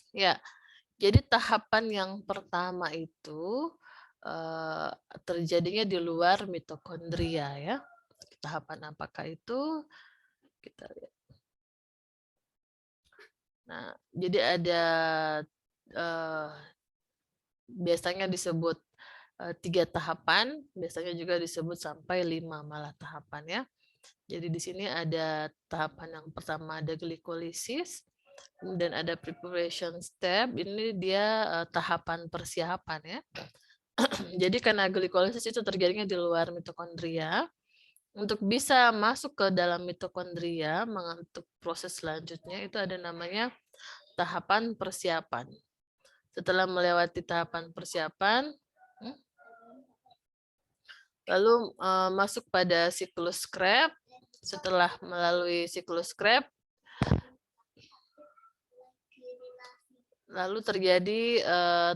Ya, jadi tahapan yang pertama itu eh, terjadinya di luar mitokondria ya. Tahapan apakah itu? Kita lihat. Nah, jadi ada eh, biasanya disebut 3 tahapan, biasanya juga disebut sampai 5 malah tahapan ya. Jadi di sini ada tahapan yang pertama ada glikolisis, kemudian ada preparation step, ini dia tahapan persiapan ya. Jadi karena glikolisis itu terjadinya di luar mitokondria, untuk bisa masuk ke dalam mitokondria, untuk proses selanjutnya itu ada namanya tahapan persiapan. Setelah melewati tahapan persiapan, hmm, lalu masuk pada siklus Krebs. Setelah melalui siklus Krebs, lalu terjadi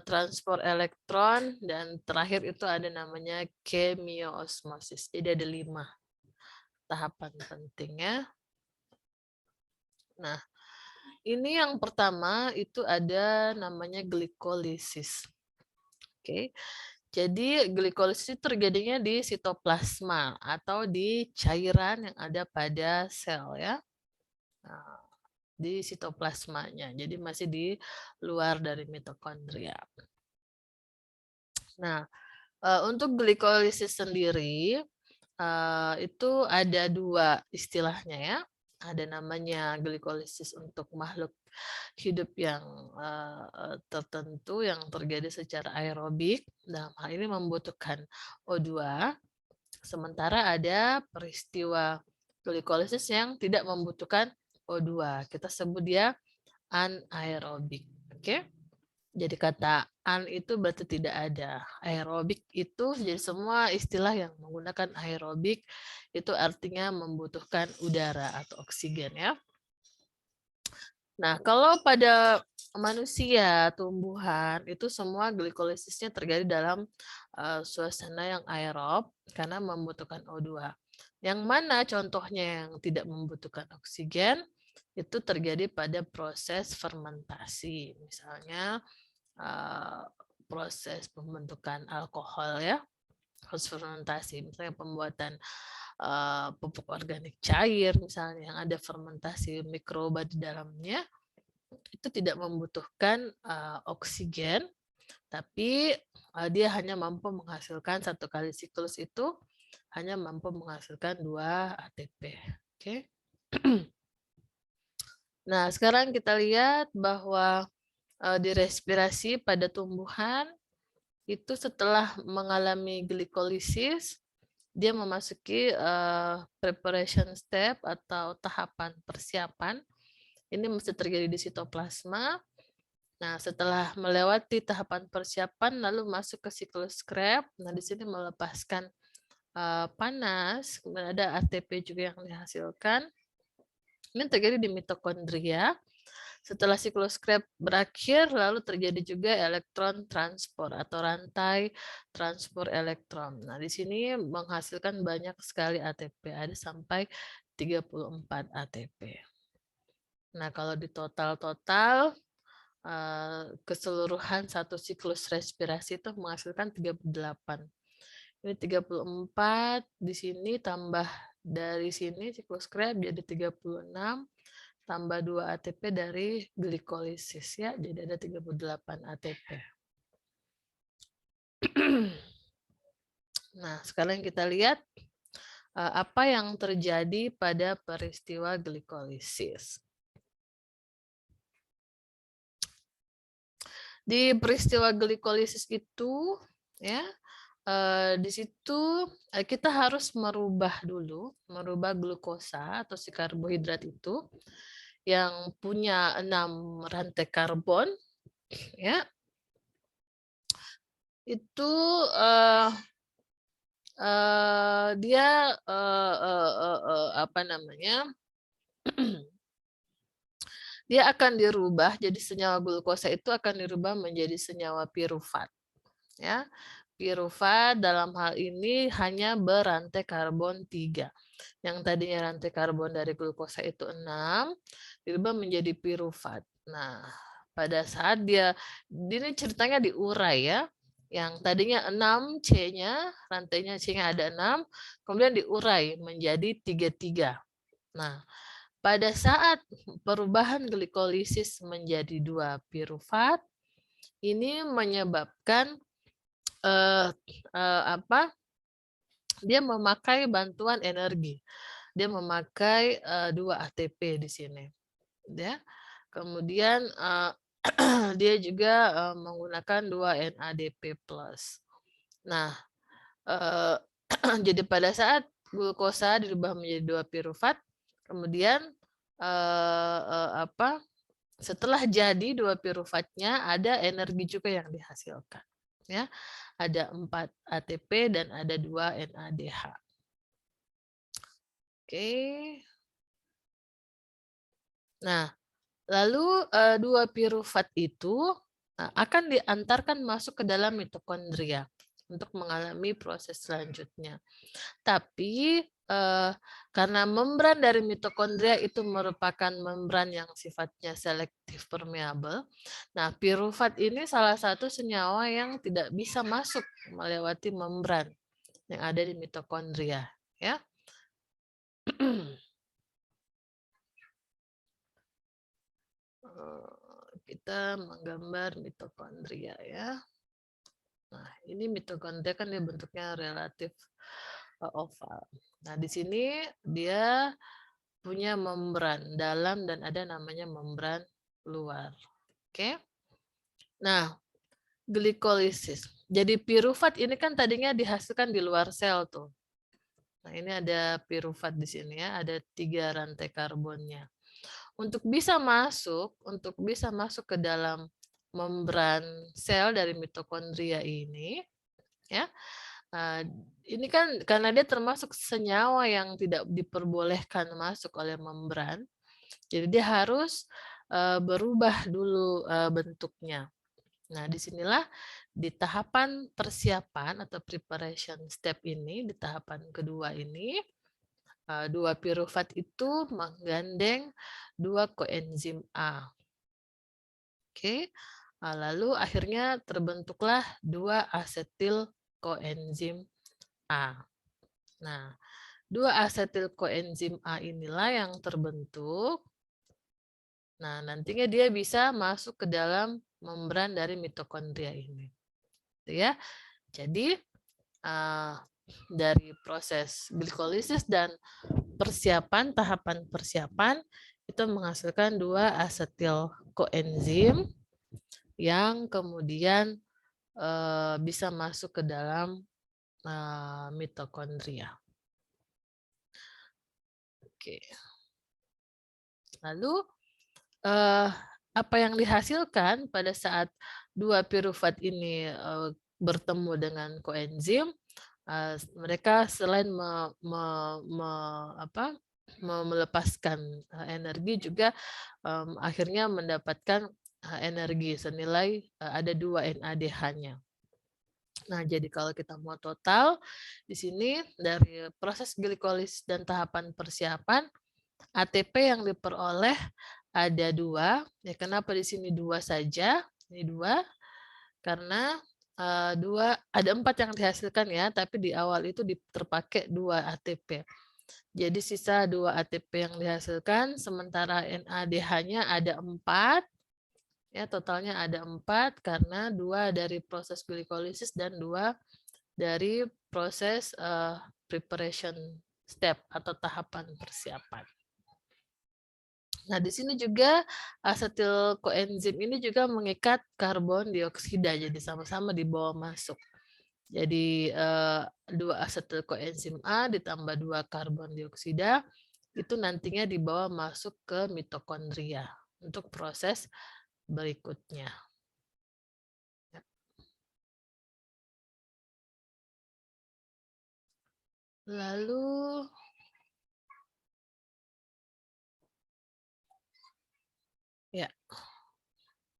transport elektron dan terakhir itu ada namanya kemioosmosis. Jadi ada 5 tahapan pentingnya. Nah, ini yang pertama itu ada namanya glikolisis. Oke. Jadi glikolisis itu terjadinya di sitoplasma atau di cairan yang ada pada sel ya. Nah, di sitoplasmanya. Jadi masih di luar dari mitokondria. Nah, untuk glikolisis sendiri itu ada 2 istilahnya ya. Ada namanya glikolisis untuk makhluk hidup yang tertentu yang terjadi secara aerobik. Dalam hal ini membutuhkan O2. Sementara ada peristiwa glikolisis yang tidak membutuhkan O2. Kita sebut dia anaerobik. Oke? Jadi kata an itu berarti tidak ada. Aerobik itu jadi semua istilah yang menggunakan aerobik itu artinya membutuhkan udara atau oksigen ya. Nah, kalau pada manusia, tumbuhan itu semua glikolisisnya terjadi dalam suasana yang aerob karena membutuhkan O2. Yang mana contohnya yang tidak membutuhkan oksigen itu terjadi pada proses fermentasi. Misalnya proses pembentukan alkohol ya, proses fermentasi, misalnya pembuatan pupuk organik cair, misalnya yang ada fermentasi mikroba di dalamnya, itu tidak membutuhkan oksigen, tapi dia hanya mampu menghasilkan 1 kali siklus itu hanya mampu menghasilkan 2 ATP. Oke. Nah, sekarang kita lihat bahwa di respirasi pada tumbuhan itu setelah mengalami glikolisis, dia memasuki preparation step atau tahapan persiapan. Ini mesti terjadi di sitoplasma. Nah, setelah melewati tahapan persiapan, lalu masuk ke siklus Krebs. Nah, di sini melepaskan panas, kemudian ada ATP juga yang dihasilkan. Ini terjadi di mitokondria. Setelah siklus Krebs berakhir, lalu terjadi juga elektron transport atau rantai transport elektron. Nah, di sini menghasilkan banyak sekali ATP, ada sampai 34 ATP. Nah, kalau di total-total keseluruhan satu siklus respirasi itu menghasilkan 38. Ini 34, di sini tambah dari sini siklus Krebs jadi 36, tambah 2 ATP dari glikolisis ya, jadi ada 38 ATP. Nah, sekarang kita lihat apa yang terjadi pada peristiwa glikolisis. Di peristiwa glikolisis itu ya, di situ kita harus merubah glukosa atau si karbohidrat itu yang punya 6 rantai karbon ya, itu dia apa namanya, dia akan dirubah jadi senyawa glukosa itu akan dirubah menjadi senyawa pirufat ya. Pirufat dalam hal ini hanya berantai karbon 3. Yang tadinya rantai karbon dari glukosa itu 6, dirubah menjadi pirufat. Nah, pada saat dia ini ceritanya diurai ya. Yang tadinya 6 C-nya, rantainya C-nya ada 6, kemudian diurai menjadi 33. Nah, pada saat perubahan glikolisis menjadi 2 pirufat, ini menyebabkan dia memakai bantuan energi. Dia memakai 2 ATP di sini, ya. Kemudian dia juga menggunakan 2 NADP+. Nah, jadi pada saat glukosa dirubah menjadi 2 pirufat, kemudian setelah jadi 2 piruvatnya ada energi juga yang dihasilkan, ya. Ada 4 ATP dan ada 2 NADH. Oke. Nah, lalu 2 pirufat itu akan diantarkan masuk ke dalam mitokondria untuk mengalami proses selanjutnya. Tapi karena membran dari mitokondria itu merupakan membran yang sifatnya selektif permeabel. Nah, pirufat ini salah satu senyawa yang tidak bisa masuk melewati membran yang ada di mitokondria, ya. Kita menggambar mitokondria ya. Nah, ini mitokondria kan dia bentuknya relatif oval. Nah, di sini dia punya membran dalam dan ada namanya membran luar. Oke. Nah, glikolisis. Jadi pirufat ini kan tadinya dihasilkan di luar sel tuh. Nah, ini ada pirufat di sini ya, ada 3 rantai karbonnya. Untuk bisa masuk ke dalam membran sel dari mitokondria ini, ya. Ini kan karena dia termasuk senyawa yang tidak diperbolehkan masuk oleh membran, jadi dia harus berubah dulu bentuknya. Nah, disinilah di tahapan persiapan atau preparation step ini, di tahapan kedua ini, 2 pirufat itu menggandeng 2 koenzim A. Oke. Lalu akhirnya terbentuklah 2 asetil koenzim A. Nah, 2 asetil koenzim A inilah yang terbentuk. Nah, nantinya dia bisa masuk ke dalam membran dari mitokondria ini. Ya. Jadi dari proses glikolisis dan persiapan, tahapan persiapan itu menghasilkan 2 asetil koenzim yang kemudian bisa masuk ke dalam mitokondria. Oke. Lalu apa yang dihasilkan pada saat 2 pirufat ini bertemu dengan koenzim, mereka selain melepaskan energi juga akhirnya mendapatkan energi senilai ada 2 NADH-nya. Nah, jadi kalau kita mau total di sini dari proses glikolisis dan tahapan persiapan, ATP yang diperoleh ada 2. Ya, kenapa di sini 2 saja? Ini 2 karena 2 ada 4 yang dihasilkan ya, tapi di awal itu terpakai 2 ATP. Jadi sisa 2 ATP yang dihasilkan, sementara NADH-nya ada 4. Ya, totalnya ada 4 karena 2 dari proses glikolisis dan 2 dari proses preparation step atau tahapan persiapan. Nah, di sini juga asetil koenzim ini juga mengikat karbon dioksida, jadi sama-sama dibawa masuk. Jadi 2 asetil koenzim A ditambah 2 karbon dioksida itu nantinya dibawa masuk ke mitokondria untuk proses berikutnya. Lalu ya.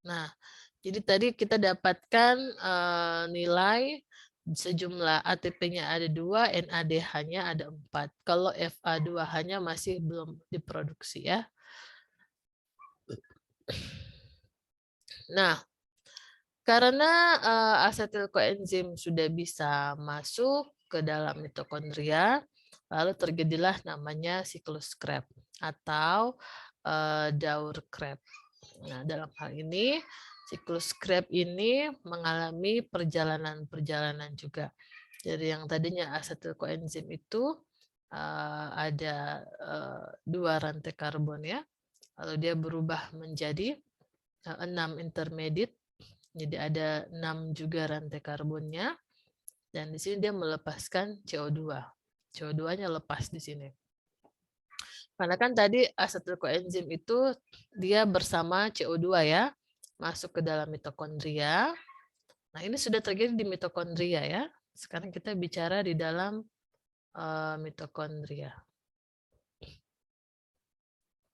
Nah, jadi tadi kita dapatkan nilai sejumlah ATP-nya ada 2, NADH-nya ada 4. Kalau FA2H-nya masih belum diproduksi ya. Nah, karena asetil koenzim sudah bisa masuk ke dalam mitokondria, lalu terjadilah namanya siklus Krebs atau daur Krebs. Nah, dalam hal ini siklus Krebs ini mengalami perjalanan-perjalanan juga. Jadi yang tadinya asetil koenzim itu ada 2 rantai karbon ya, lalu dia berubah menjadi 6 intermediate. Jadi ada 6 juga rantai karbonnya, dan di sini dia melepaskan CO2. CO2-nya lepas di sini. Karena kan tadi asetil koenzim itu dia bersama CO2 ya, masuk ke dalam mitokondria. Nah, ini sudah terjadi di mitokondria ya. Sekarang kita bicara di dalam mitokondria.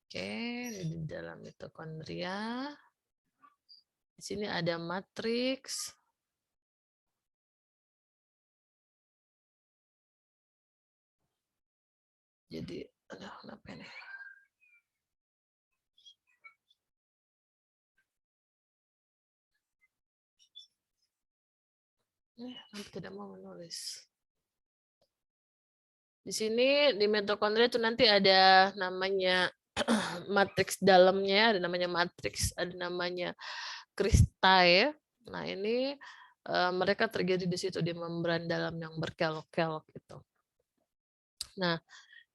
Oke, di dalam mitokondria. Di sini ada matriks. Jadi, aduh, kenapa ini? Nanti tidak mau menulis. Di sini di mitokondria itu nanti ada namanya matriks dalamnya, ada namanya matriks, ada namanya kristal ya. Nah, ini mereka terjadi di situ di membran dalam yang berkelok-kelok itu. Nah,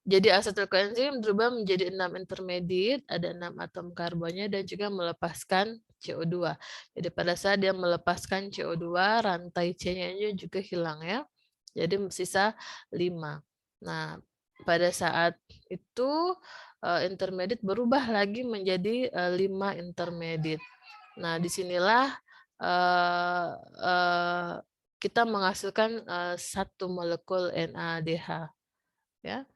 jadi asetil koenzim berubah menjadi 6 intermediate, ada 6 atom karbonnya dan juga melepaskan CO2. Jadi pada saat dia melepaskan CO2, rantai C-nya juga hilang ya. Jadi sisa 5. Nah, pada saat itu intermediate berubah lagi menjadi 5 intermediate. Nah, disinilah kita menghasilkan satu molekul NADH ya.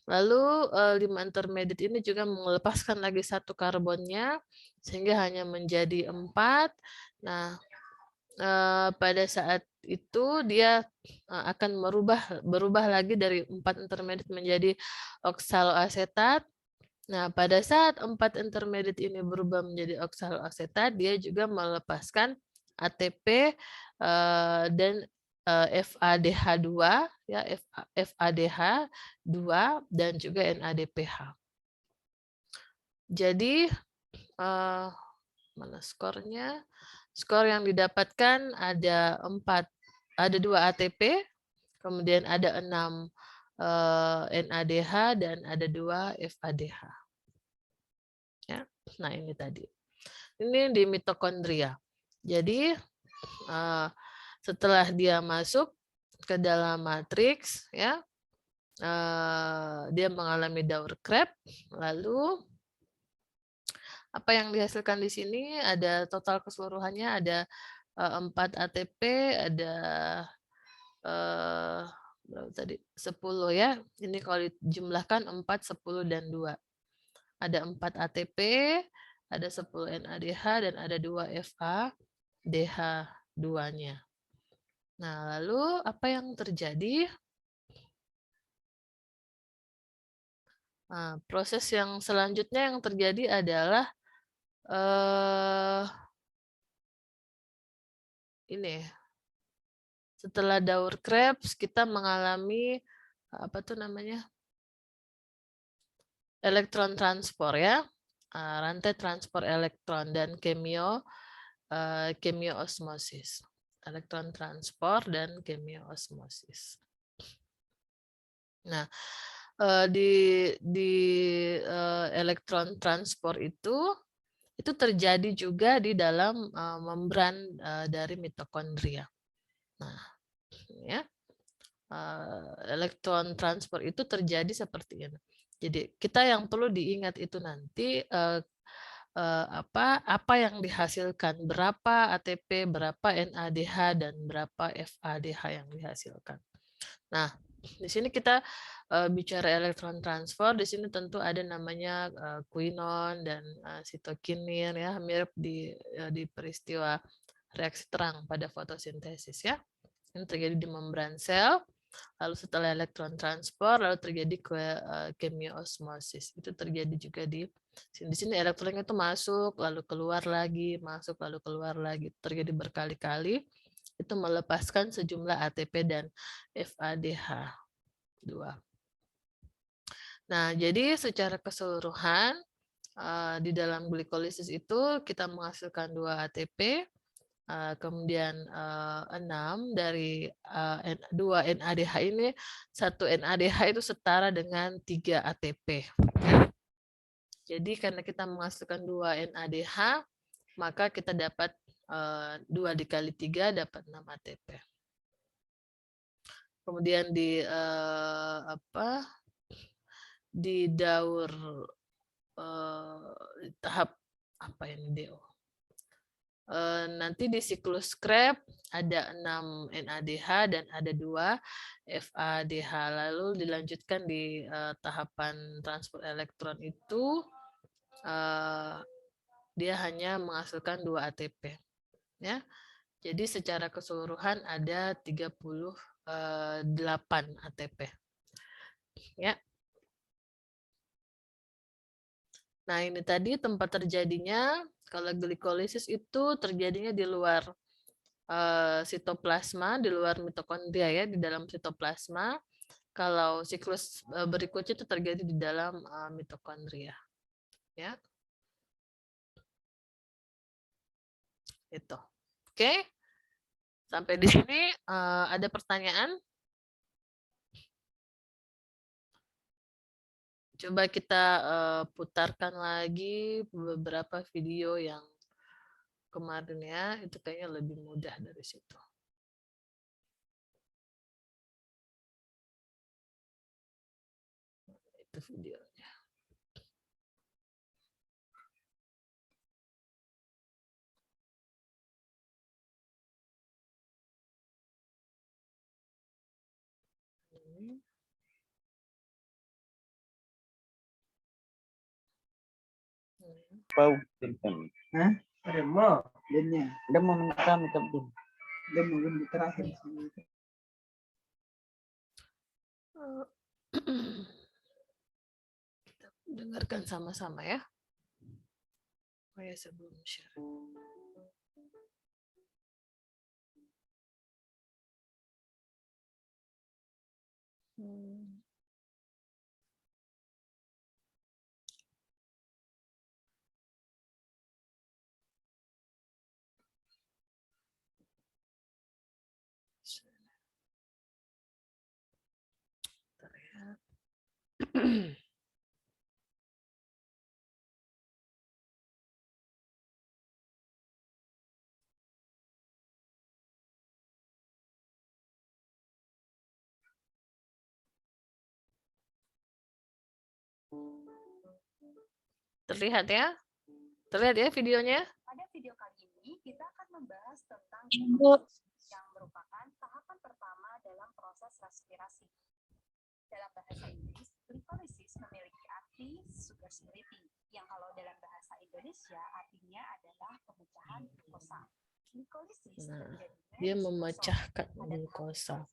Lalu 5 intermediate ini juga melepaskan lagi satu karbonnya sehingga hanya menjadi 4. Nah, pada saat itu dia akan berubah lagi dari 4 intermediate menjadi oksaloasetat. Nah, pada saat 4 intermediate ini berubah menjadi oksaloasetat, dia juga melepaskan ATP dan FADH2 ya, FADH2 dan juga NADPH. Jadi mana skornya? Skor yang didapatkan ada 2 ATP, kemudian ada 6 NADH dan ada 2 FADH. Ya. Nah, ini tadi. Ini di mitokondria. Jadi setelah dia masuk ke dalam matriks ya, dia mengalami daur Krebs, lalu apa yang dihasilkan di sini ada total keseluruhannya ada 4 ATP, ada berapa tadi? 10 ya. Ini kalau dijumlahkan 4, 10 dan 2. Ada 4 ATP, ada 10 NADH dan ada 2 FADH2-nya. Nah, lalu apa yang terjadi? Nah, proses yang selanjutnya yang terjadi adalah ini. Setelah daur Krebs kita mengalami apa tuh namanya? Elektron transport ya. Rantai transport elektron dan kemioosmosis. Elektron transport dan kemioosmosis. Nah, di elektron transport itu terjadi juga di dalam membran dari mitokondria. Nah, ya, elektron transport itu terjadi seperti ini. Jadi kita yang perlu diingat itu nanti apa yang dihasilkan, berapa ATP, berapa NADH dan berapa FADH yang dihasilkan. Nah, di sini kita bicara elektron transfer, di sini tentu ada namanya quinon dan sitokinin ya, mirip di peristiwa reaksi terang pada fotosintesis ya. Ini terjadi di membran sel, lalu setelah elektron transport lalu terjadi kemioosmosis. Itu terjadi juga di Di sini elektronnya itu masuk, lalu keluar lagi, masuk, lalu keluar lagi. Terjadi berkali-kali, itu melepaskan sejumlah ATP dan FADH2. Nah, jadi secara keseluruhan, di dalam glikolisis itu kita menghasilkan 2 ATP, kemudian 6 dari 2 NADH ini, 1 NADH itu setara dengan 3 ATP. Jadi karena kita menghasilkan 2 NADH, maka kita dapat 2 dikali 3 dapat 6 ATP. Kemudian di daur tahap apa ini DO? Nanti di siklus Krebs ada 6 NADH dan ada 2 FADH. Lalu dilanjutkan di tahapan transport elektron itu dia hanya menghasilkan 2 ATP. Ya. Jadi secara keseluruhan ada 38 ATP. Ya. Nah, ini tadi tempat terjadinya. Kalau glikolisis itu terjadinya di luar sitoplasma, di luar mitokondria ya, di dalam sitoplasma. Kalau siklus berikutnya itu terjadi di dalam mitokondria. Ya. Itu. Oke. Sampai di sini ada pertanyaan? Coba kita putarkan lagi beberapa video yang kemarin ya, itu kayaknya lebih mudah dari situ. Itu videonya. Pau Clinton. Hah? Ada mau? Dia udah mau minta pun. Dia mau terakhir. Kita dengarkan sama-sama ya. Oh ya, sebelum share. Terlihat ya? Terlihat ya videonya? Pada video kali ini kita akan membahas tentang yang merupakan tahapan pertama dalam proses respirasi. Dalam bahasa Inggris, glikolisis memiliki arti sugar splitting, yang kalau dalam bahasa Indonesia artinya adalah pemecahan glukosa. Glikolisis Dia memecahkan glukosa.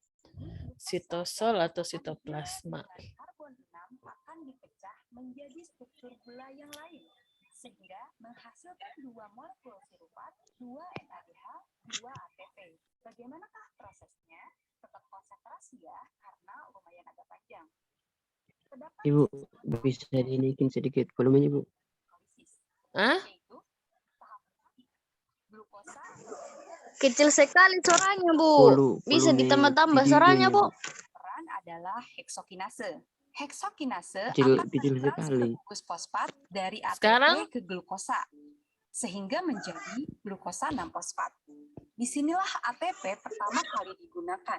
Sitosol atau sitoplasma. Karbon 6 akan dipecah menjadi struktur gula yang lain, sehingga menghasilkan 2 molekul sirupat, 2 NADH, 2 ATP. Bagaimanakah prosesnya? Tetap konsentrasi ya, karena lumayan agak panjang. Ibu, bisa dinaikin sedikit volumenya, Bu? Hah? Kecil sekali suaranya, Bu. Bisa ditambah-tambah suaranya, Bu. Peran adalah heksokinase. Heksokinase Kecil akan mentransfer sekali. gugus fosfat dari ATP Sekarang? ke glukosa, sehingga menjadi glukosa 6-fosfat. Disinilah ATP pertama kali digunakan.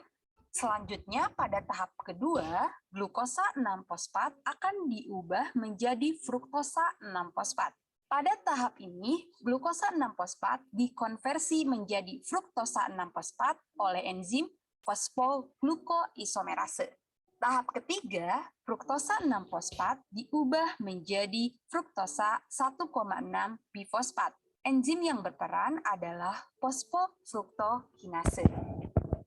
Selanjutnya, pada tahap kedua, glukosa 6-fosfat akan diubah menjadi fruktosa 6-fosfat. Pada tahap ini, glukosa 6-fosfat dikonversi menjadi fruktosa 6-fosfat oleh enzim fosfoglukoisomerase. Tahap ketiga, fruktosa 6-fosfat diubah menjadi fruktosa 1,6 bifosfat. Enzim yang berperan adalah fosfofruktokinase.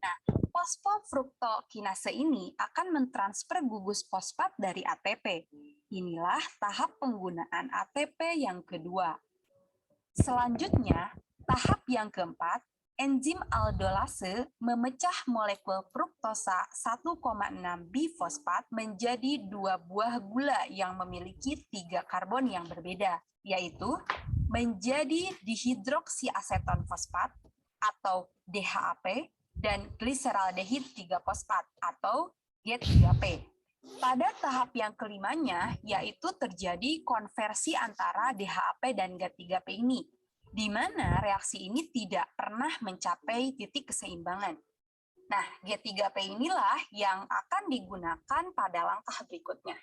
Nah, fosfofruktokinase ini akan mentransfer gugus fosfat dari ATP. Inilah tahap penggunaan ATP yang kedua. Selanjutnya, tahap yang keempat, enzim aldolase memecah molekul fruktosa 1,6 bifosfat menjadi 2 buah gula yang memiliki 3 karbon yang berbeda, yaitu menjadi dihidroksiaseton fosfat atau DHAP dan gliseraldehid 3-fosfat atau G3P. Pada tahap yang kelimanya, yaitu terjadi konversi antara DHAP dan G3P ini, di mana reaksi ini tidak pernah mencapai titik keseimbangan. Nah, G3P inilah yang akan digunakan pada langkah berikutnya.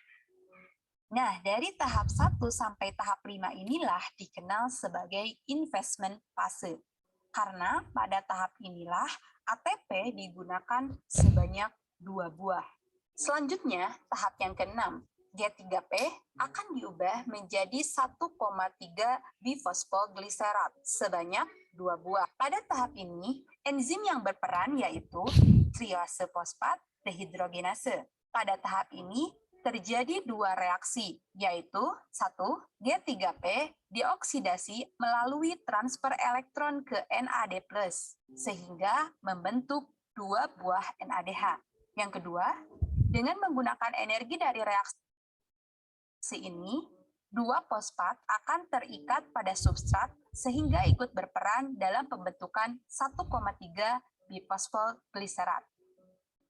Nah, dari tahap 1 sampai tahap 5 inilah dikenal sebagai investment fase. Karena pada tahap inilah ATP digunakan sebanyak 2 buah. Selanjutnya, tahap yang ke-6, G3P akan diubah menjadi 1,3 bifosfoglycerat sebanyak 2 buah. Pada tahap ini, enzim yang berperan yaitu triose fosfat dehidrogenase. Pada tahap ini, terjadi 2 reaksi, yaitu 1. G3P dioksidasi melalui transfer elektron ke NAD+, sehingga membentuk 2 buah NADH. Yang kedua, dengan menggunakan energi dari reaksi ini, 2 fosfat akan terikat pada substrat sehingga ikut berperan dalam pembentukan 1,3 bifosfoglycerat.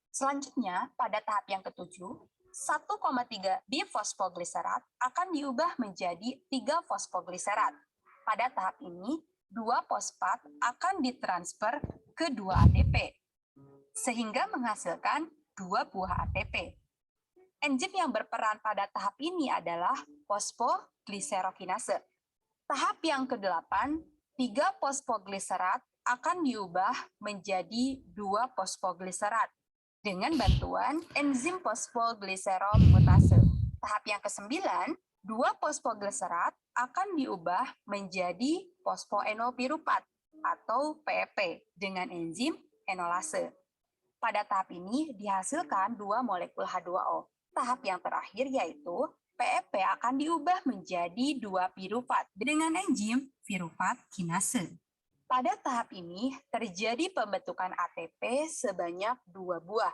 Selanjutnya, pada tahap yang ketujuh, 1,3 bifosfoglycerat akan diubah menjadi 3 fosfoglycerat. Pada tahap ini, 2 fosfat akan ditransfer ke 2 ATP, sehingga menghasilkan 2 buah ATP. Enzim yang berperan pada tahap ini adalah fosfogliserokinase. Tahap yang ke-8, 3 fosfoglycerat akan diubah menjadi 2 fosfoglycerat dengan bantuan enzim fosfoglyceromutase. Tahap yang ke-9, 2 fosfoglycerat akan diubah menjadi fosfoenopiruvat atau PEP dengan enzim enolase. Pada tahap ini dihasilkan 2 molekul H2O. Tahap yang terakhir yaitu PEP akan diubah menjadi 2 piruvat dengan enzim piruvat kinase. Pada tahap ini terjadi pembentukan ATP sebanyak 2 buah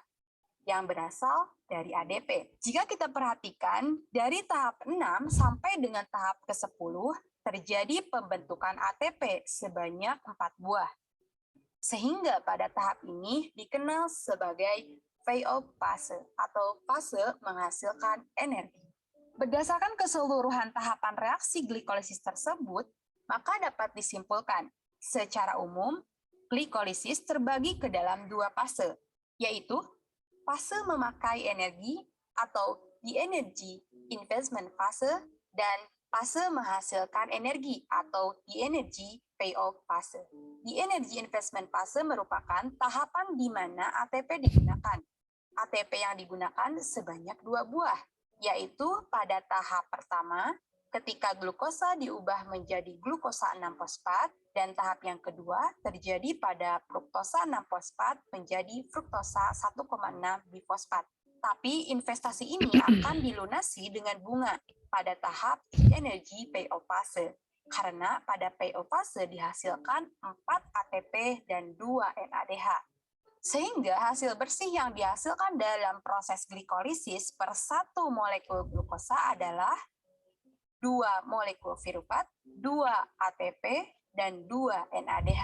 yang berasal dari ADP. Jika kita perhatikan dari tahap 6 sampai dengan tahap ke-10 terjadi pembentukan ATP sebanyak 4 buah. Sehingga pada tahap ini dikenal sebagai Vayov fase atau fase menghasilkan energi. Berdasarkan keseluruhan tahapan reaksi glikolisis tersebut, maka dapat disimpulkan secara umum glikolisis terbagi ke dalam 2 fase, yaitu fase memakai energi atau the energy investment fase dan fase menghasilkan energi atau the energy payoff fase. The energy investment fase merupakan tahapan di mana ATP digunakan. ATP yang digunakan sebanyak 2 buah, yaitu pada tahap pertama ketika glukosa diubah menjadi glukosa 6-fosfat dan tahap yang kedua terjadi pada fruktosa 6-fosfat menjadi fruktosa 1,6 bifosfat. Tapi investasi ini akan dilunasi dengan bunga pada tahap energy payoff fase. Karena pada payoff fase dihasilkan 4 ATP dan 2 NADH. Sehingga hasil bersih yang dihasilkan dalam proses glikolisis per 1 molekul glukosa adalah 2 molekul piruvat, 2 ATP, dan 2 NADH.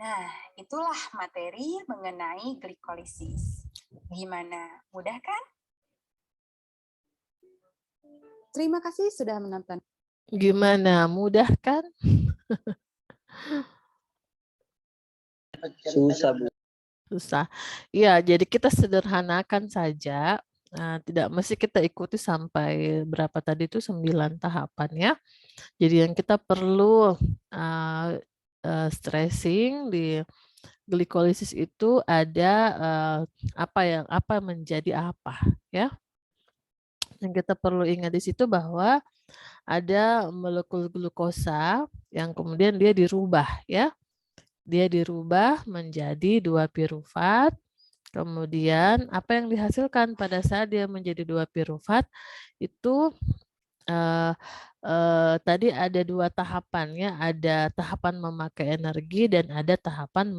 Nah, itulah materi mengenai glikolisis. Gimana? Mudah kan? Terima kasih sudah menonton. Gimana? Mudah kan? Susah, Bu. Susah. Ya, jadi kita sederhanakan saja. Nah, tidak mesti kita ikuti sampai berapa tadi itu 9 tahapan ya. Jadi yang kita perlu stressing di glikolisis itu ada apa menjadi apa ya. Yang kita perlu ingat di situ bahwa ada molekul glukosa yang kemudian dia dirubah ya. Dia dirubah menjadi 2 piruvat. Kemudian apa yang dihasilkan pada saat dia menjadi 2 piruvat itu tadi ada 2 tahapan ya, ada tahapan memakai energi dan ada tahapan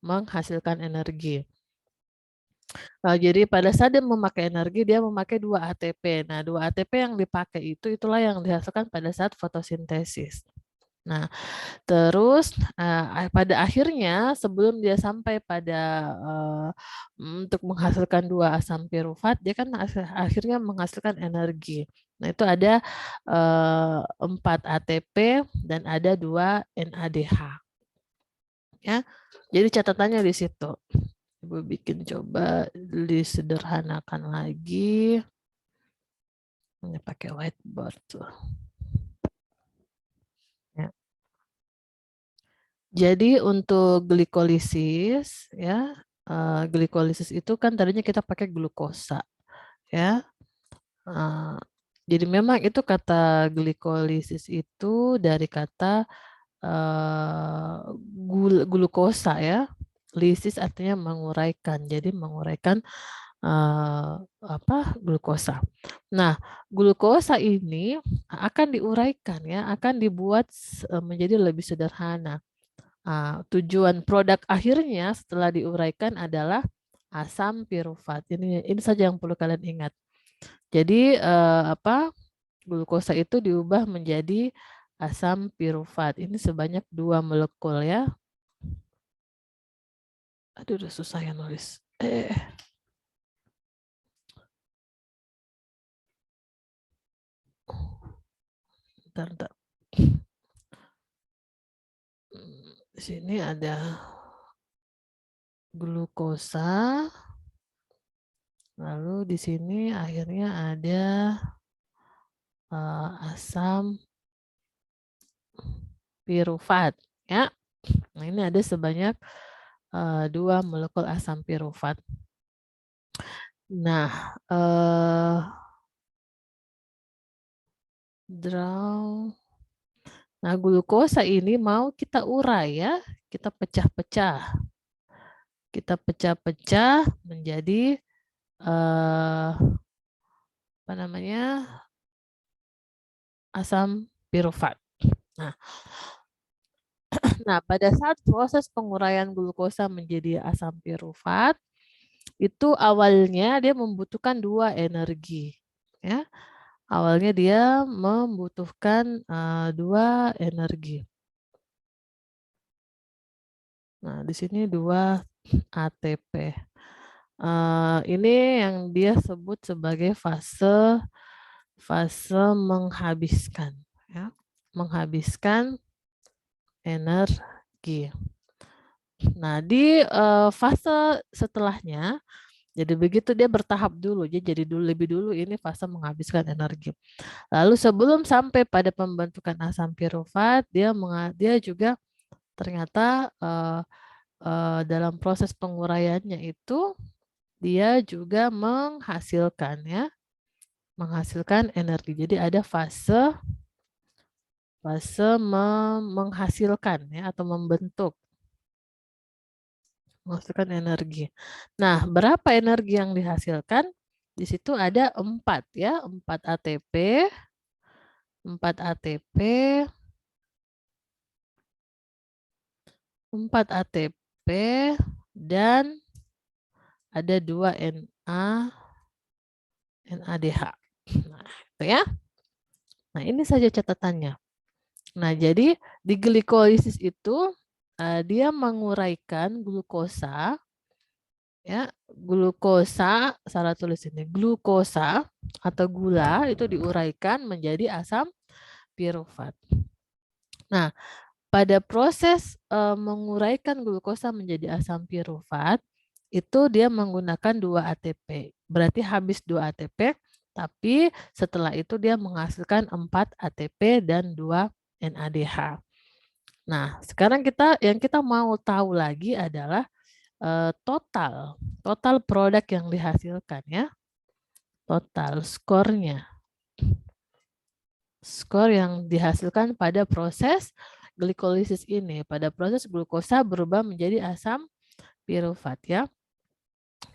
menghasilkan energi. Jadi pada saat dia memakai energi, dia memakai 2 ATP. Nah, 2 ATP yang dipakai itulah yang dihasilkan pada saat fotosintesis. Nah, terus pada akhirnya sebelum dia sampai pada untuk menghasilkan 2 asam pirufat, dia kan akhirnya menghasilkan energi. Nah, itu ada 4 ATP dan ada 2 NADH. Ya, jadi catatannya di situ. Ibu bikin coba disederhanakan lagi. Ini pakai whiteboard tuh. Ya. Jadi untuk glikolisis ya, glikolisis itu kan tadinya kita pakai glukosa ya. Jadi memang itu kata glikolisis itu dari kata glukosa ya. Lisis artinya menguraikan. Jadi menguraikan glukosa. Nah, glukosa ini akan diuraikan ya, akan dibuat menjadi lebih sederhana. Tujuan produk akhirnya setelah diuraikan adalah asam pirufat. Ini saja yang perlu kalian ingat. Jadi glukosa itu diubah menjadi asam pirufat. Ini sebanyak 2 molekul ya. Aduh, udah susah ya nulis. Bentar. Di sini ada glukosa. Lalu di sini akhirnya ada asam pirufat ya. Nah, ini ada sebanyak 2 molekul asam pirufat. Nah, nah, glukosa ini mau kita urai ya, kita pecah-pecah. Kita pecah-pecah menjadi asam pirufat. Nah, pada saat proses penguraian glukosa menjadi asam pirufat, itu awalnya dia membutuhkan 2 energi. Ya. Awalnya dia membutuhkan 2 energi. Nah, di sini 2 ATP. Ini yang dia sebut sebagai fase menghabiskan. Ya. Menghabiskan energi. Nah, di fase setelahnya, jadi begitu dia bertahap dulu, jadi lebih dulu ini fase menghabiskan energi. Lalu sebelum sampai pada pembentukan asam pirufat, dia juga ternyata dalam proses penguraiannya itu dia juga menghasilkan energi. Jadi ada fase menghasilkan ya, atau membentuk, menghasilkan energi. Nah, berapa energi yang dihasilkan? Di situ ada 4 ya, 4 ATP, 4 ATP, 4 ATP, dan ada 2 NADH. Nah, itu ya. Nah, ini saja catatannya. Nah, jadi di glikolisis itu dia menguraikan glukosa ya, glukosa, salah tulis ini, glukosa atau gula itu diuraikan menjadi asam pirufat. Nah, pada proses menguraikan glukosa menjadi asam pirufat, itu dia menggunakan 2 ATP. Berarti habis 2 ATP, tapi setelah itu dia menghasilkan 4 ATP dan 2 NADH. Nah, sekarang yang kita mau tahu lagi adalah total produk yang dihasilkan ya. Total skornya. Skor yang dihasilkan pada proses glikolisis ini, pada proses glukosa berubah menjadi asam pirufat ya.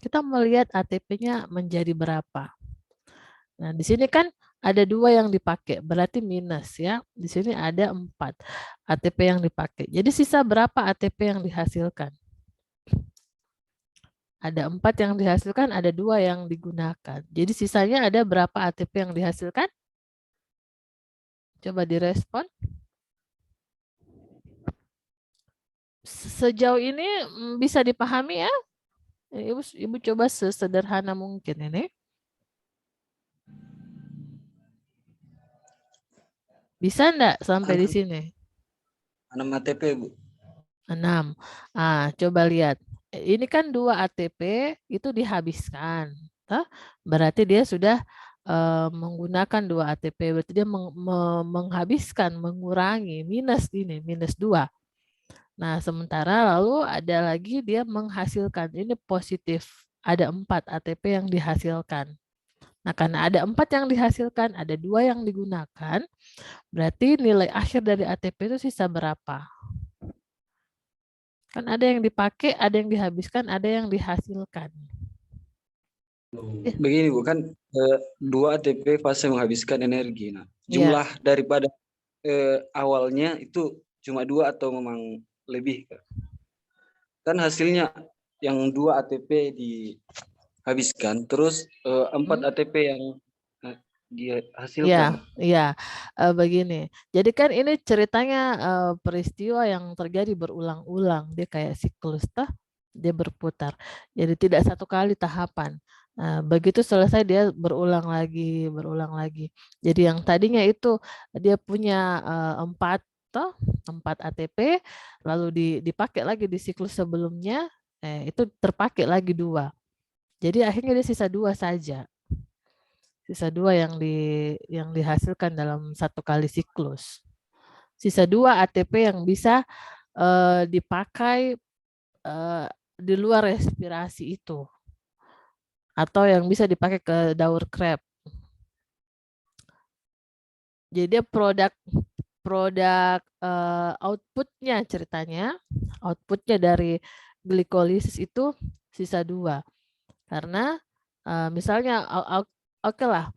Kita melihat ATP-nya menjadi berapa. Nah, di sini kan ada 2 yang dipakai, berarti minus ya. Di sini ada 4 ATP yang dipakai. Jadi sisa berapa ATP yang dihasilkan? Ada 4 yang dihasilkan, ada 2 yang digunakan. Jadi sisanya ada berapa ATP yang dihasilkan? Coba direspon. Sejauh ini bisa dipahami ya? Ibu coba sesederhana mungkin ini. Bisa enggak sampai di sini? 6 ATP, Bu. 6. Coba lihat. Ini kan 2 ATP itu dihabiskan. Berarti dia sudah menggunakan 2 ATP. Berarti dia menghabiskan, mengurangi, minus ini, minus 2. Nah, sementara lalu ada lagi dia menghasilkan. Ini positif. Ada 4 ATP yang dihasilkan. Nah, karena ada 4 yang dihasilkan, ada 2 yang digunakan, berarti nilai akhir dari ATP itu sisa berapa? Kan ada yang dipakai, ada yang dihabiskan, ada yang dihasilkan. Begini, Bu, kan 2 ATP fase menghabiskan energi. Nah, Iya. jumlah daripada awalnya itu cuma 2 atau memang lebih? Kan hasilnya yang 2 ATP dihabiskan, terus 4 ATP yang dihasilkan. Iya, begini. Jadi kan ini ceritanya peristiwa yang terjadi berulang-ulang. Dia kayak siklus, dia berputar. Jadi tidak satu kali tahapan. Begitu selesai dia berulang lagi, berulang lagi. Jadi yang tadinya itu dia punya 4 ATP, lalu dipakai lagi di siklus sebelumnya, itu terpakai lagi 2. Jadi akhirnya dia sisa 2 saja. Sisa 2 yang dihasilkan dalam satu kali siklus. Sisa 2 ATP yang bisa dipakai di luar respirasi itu. Atau yang bisa dipakai ke daur krep. Jadi dia produk outputnya ceritanya. Outputnya dari glikolisis itu sisa 2. Karena misalnya oke lah,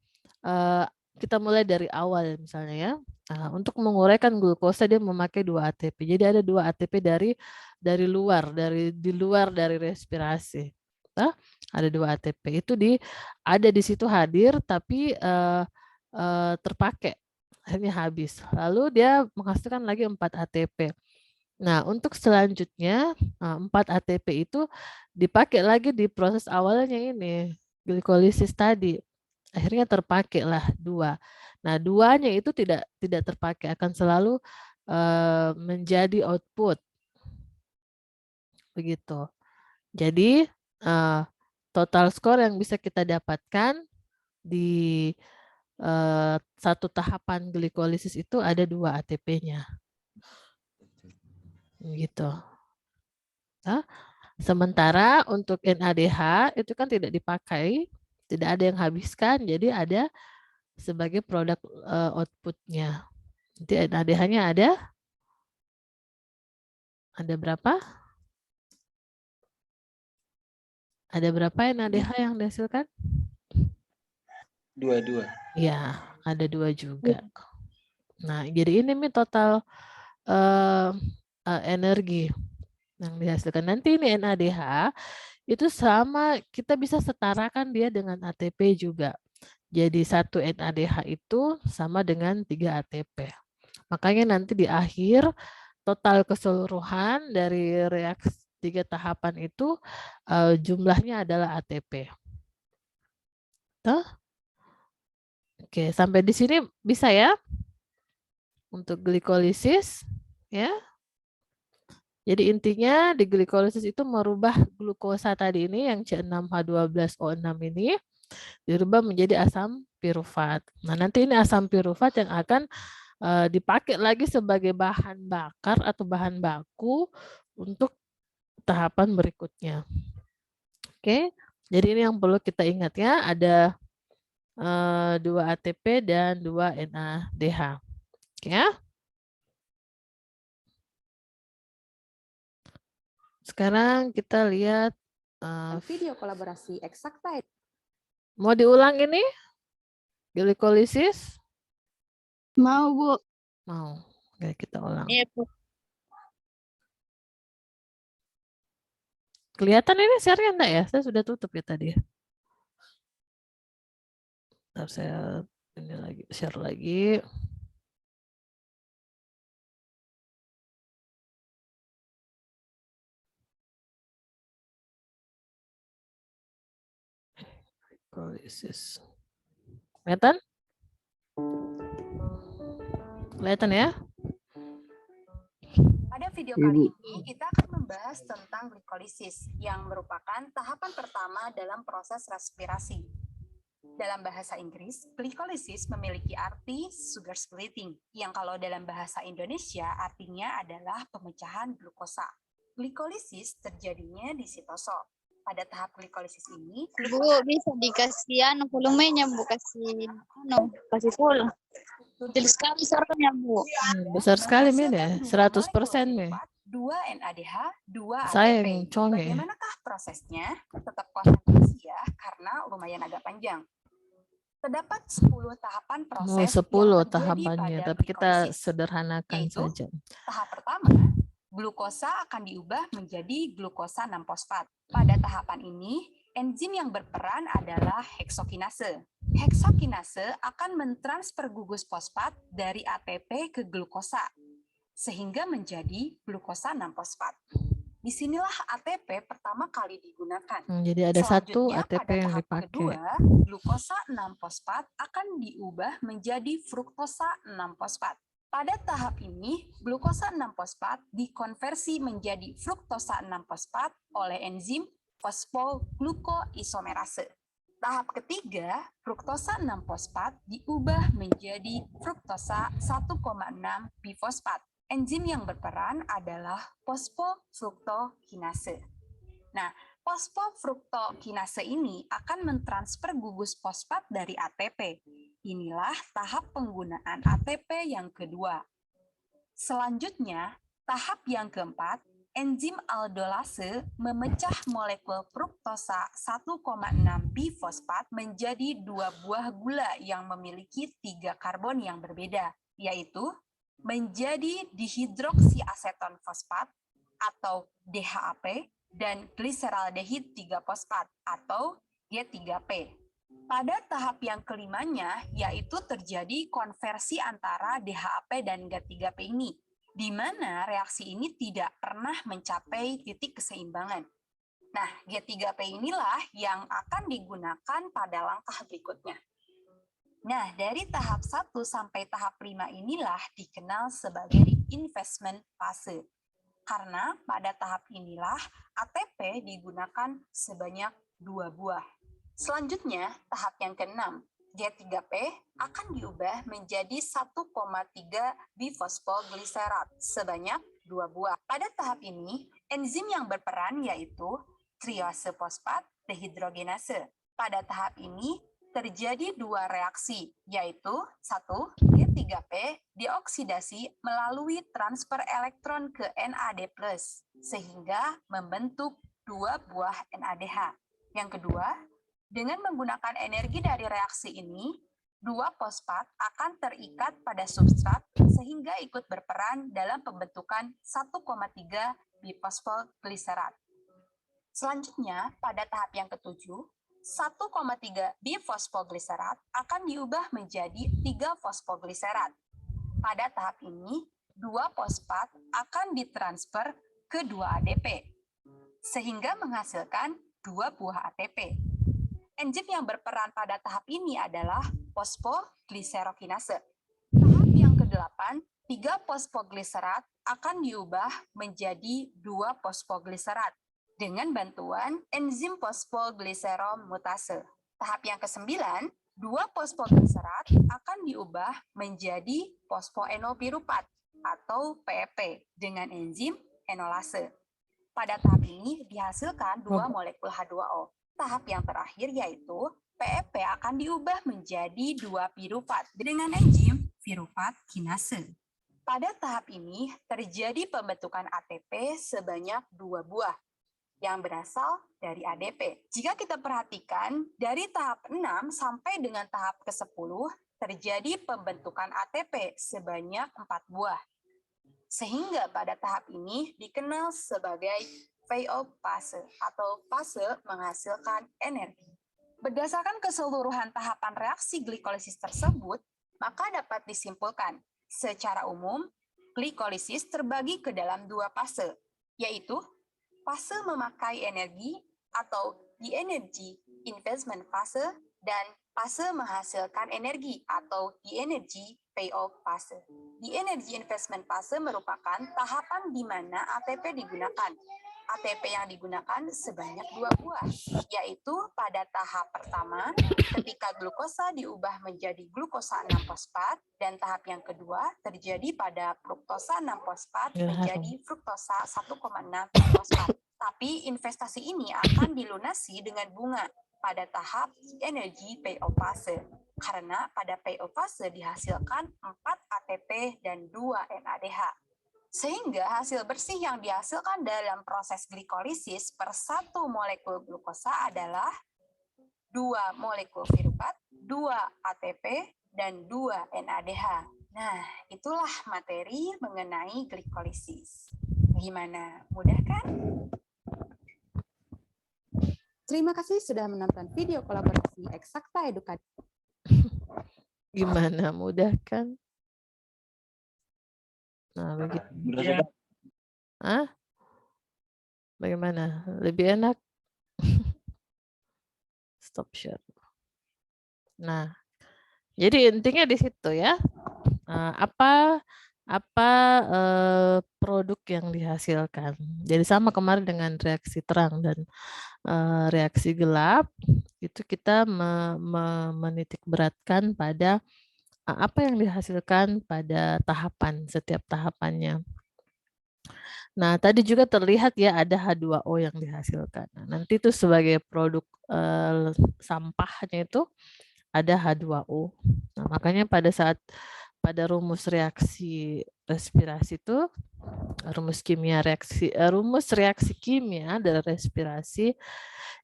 kita mulai dari awal misalnya ya. Untuk menguraikan glukosa dia memakai 2 ATP. Jadi ada 2 ATP dari luar, di luar dari respirasi. Ada 2 ATP itu ada di situ hadir tapi terpakai, akhirnya habis. Lalu dia menghasilkan lagi 4 ATP. Nah, untuk selanjutnya 4 ATP itu dipakai lagi di proses awalnya ini, glikolisis tadi. Akhirnya terpakai lah 2. Nah, 2-nya itu tidak terpakai, akan selalu menjadi output. Begitu. Jadi, total skor yang bisa kita dapatkan di satu tahapan glikolisis itu ada 2 ATP-nya. Gitu. Sementara untuk NADH itu kan tidak dipakai, tidak ada yang habiskan, jadi ada sebagai produk outputnya. Nanti NADH-nya ada berapa? Ada berapa NADH yang dihasilkan? 2. Ya, ada 2 juga. Nah, jadi ini total energi yang dihasilkan. Nanti ini NADH itu sama, kita bisa setarakan dia dengan ATP juga. Jadi 1 NADH itu sama dengan 3 ATP. Makanya nanti di akhir total keseluruhan dari reaksi 3 tahapan itu jumlahnya adalah ATP. Oke, sampai di sini bisa ya? Untuk glikolisis, ya. Jadi intinya di glikolisis itu merubah glukosa tadi ini yang C6H12O6 ini dirubah menjadi asam pirufat. Nah, nanti ini asam pirufat yang akan dipakai lagi sebagai bahan bakar atau bahan baku untuk tahapan berikutnya. Oke, jadi ini yang perlu kita ingat ya, ada 2 ATP dan 2 NADH. Oke ya. Sekarang kita lihat Video kolaborasi Eksakta. mau diulang ini? Glikolisis? Mau, Bu. Mau. Oke, kita ulang. Iya, Bu. Kelihatan ini share-nya enggak ya? Saya sudah tutup ya tadi. Ntar saya ini lagi share lagi. Glikolisis. Kelihatan? Kelihatan ya? Pada video Ibu. kali ini kita akan membahas tentang glikolisis yang merupakan tahapan pertama dalam proses respirasi. Dalam bahasa Inggris, glikolisis memiliki arti sugar splitting, yang kalau dalam bahasa Indonesia artinya adalah pemecahan glukosa. Glikolisis terjadinya di sitosol. Pada tahap glikolisis ini, Bu, bisa dikasih volumenya, Bu, kasih full. Kecil sekali suaranya, Bu. Besar sekali Min ya, menghasilkan 100% nih. 2 NADH, 2 Saya ATP. yang conge. Bagaimanakah prosesnya? Tetap konsentrasi ya, karena lumayan agak panjang. Terdapat 10 tahapan Mau proses 10 yang terjadi tahapannya, pada tapi kita glikolisis. sederhanakan Yaitu, saja. tahap pertama, glukosa akan diubah menjadi glukosa 6-fosfat. Pada tahapan ini, enzim yang berperan adalah heksokinase. Heksokinase akan mentransfer gugus fosfat dari ATP ke glukosa, sehingga menjadi glukosa 6-fosfat. Disinilah ATP pertama kali digunakan. Jadi ada satu Selanjutnya, ATP pada yang tahap dipakai. kedua, glukosa 6-fosfat akan diubah menjadi fruktosa 6-fosfat. Pada tahap ini, glukosa 6-fosfat dikonversi menjadi fruktosa 6-fosfat oleh enzim fosfoglukoisomerase. Tahap ketiga, fruktosa 6-fosfat diubah menjadi fruktosa 1,6 bifosfat. Enzim yang berperan adalah fosfofruktokinase. Nah, fosfofruktokinase ini akan mentransfer gugus fosfat dari ATP. Inilah tahap penggunaan ATP yang kedua. Selanjutnya, tahap yang keempat, enzim aldolase memecah molekul fruktosa 1,6 bifosfat menjadi 2 buah gula yang memiliki 3 karbon yang berbeda, yaitu menjadi dihidroksiaseton fosfat atau DHAP dan gliseraldehid 3-fosfat atau G3P. Pada tahap yang kelimanya, yaitu terjadi konversi antara DHAP dan G3P ini, di mana reaksi ini tidak pernah mencapai titik keseimbangan. Nah, G3P inilah yang akan digunakan pada langkah berikutnya. Nah, dari tahap 1 sampai tahap 5 inilah dikenal sebagai investment fase. Karena pada tahap inilah ATP digunakan sebanyak 2 buah. Selanjutnya, tahap yang ke-6, G3P akan diubah menjadi 1,3 bifosfogliserat sebanyak 2 buah. Pada tahap ini, enzim yang berperan yaitu triose fosfat dehidrogenase. Pada tahap ini, terjadi 2 reaksi, yaitu 1. G3P dioksidasi melalui transfer elektron ke NAD+, sehingga membentuk 2 buah NADH. Yang kedua, dengan menggunakan energi dari reaksi ini, 2 fosfat akan terikat pada substrat sehingga ikut berperan dalam pembentukan 1,3 bifosfogliserat. Selanjutnya, pada tahap yang ketujuh, 1,3 bifosfogliserat akan diubah menjadi 3 fosfogliserat. Pada tahap ini, 2 fosfat akan ditransfer ke 2 ADP, sehingga menghasilkan 2 buah ATP. Enzim yang berperan pada tahap ini adalah fosfogliserokinase. Tahap yang ke-8, 3 fosfogliserat akan diubah menjadi 2 fosfogliserat dengan bantuan enzim fosfogliseromutase. Tahap yang ke-9, 2 fosfogliserat akan diubah menjadi fosfoenopiruvat atau PEP dengan enzim enolase. Pada tahap ini dihasilkan 2 molekul H2O. Tahap yang terakhir yaitu PEP akan diubah menjadi 2 piruvat dengan enzim piruvat kinase. Pada tahap ini terjadi pembentukan ATP sebanyak 2 buah. yang berasal dari ADP. Jika kita perhatikan, dari tahap 6 sampai dengan tahap ke-10 terjadi pembentukan ATP sebanyak 4 buah. Sehingga pada tahap ini dikenal sebagai payoff fase atau fase menghasilkan energi. Berdasarkan keseluruhan tahapan reaksi glikolisis tersebut, maka dapat disimpulkan, secara umum, glikolisis terbagi ke dalam 2 fase, yaitu fase memakai energi atau the energy investment fase dan fase menghasilkan energi atau the energy payoff fase. The energy investment fase merupakan tahapan di mana ATP digunakan. ATP yang digunakan sebanyak 2 buah, yaitu pada tahap pertama ketika glukosa diubah menjadi glukosa 6-fosfat dan tahap yang kedua terjadi pada fruktosa 6-fosfat menjadi fruktosa 1,6-fosfat. Tapi investasi ini akan dilunasi dengan bunga pada tahap energy payoff fase karena pada payoff fase dihasilkan 4 ATP dan 2 NADH. Sehingga hasil bersih yang dihasilkan dalam proses glikolisis per 1 molekul glukosa adalah 2 molekul piruvat, 2 ATP, dan 2 NADH. Nah, itulah materi mengenai glikolisis. Gimana? Mudah kan? Terima kasih sudah menonton video kolaborasi Eksakta Edukatif. Gimana, mudah kan? Nah, begitu. Mudah. Hah? Bagaimana? Lebih enak? Stop share. Nah, jadi intinya di situ ya. Apa produk yang dihasilkan. Jadi sama kemarin dengan reaksi terang dan reaksi gelap, itu kita menitik beratkan pada apa yang dihasilkan pada setiap tahapannya. Nah, tadi juga terlihat ya ada H2O yang dihasilkan. Nah, nanti itu sebagai produk sampahnya itu ada H2O. Nah, makanya pada rumus reaksi respirasi itu rumus reaksi kimia dari respirasi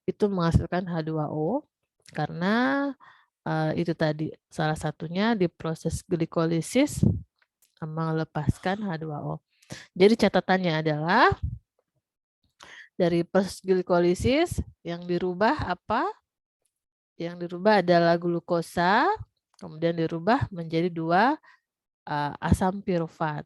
itu menghasilkan H2O karena itu tadi salah satunya di proses glikolisis melepaskan H2O. Jadi catatannya adalah dari proses glikolisis yang dirubah apa? Yang dirubah adalah glukosa, kemudian dirubah menjadi 2 asam pirufat.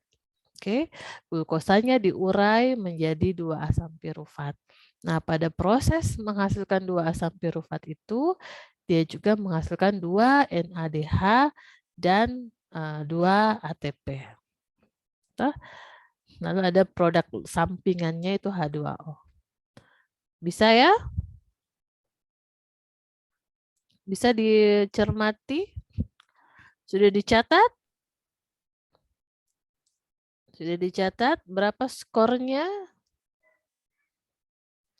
Oke, glukosanya diurai menjadi 2 asam pirufat. Nah, pada proses menghasilkan 2 asam pirufat itu, dia juga menghasilkan 2 NADH dan 2 ATP. Lalu ada produk sampingannya itu H2O. Bisa ya? Bisa dicermati? Sudah dicatat? Sudah dicatat berapa skornya?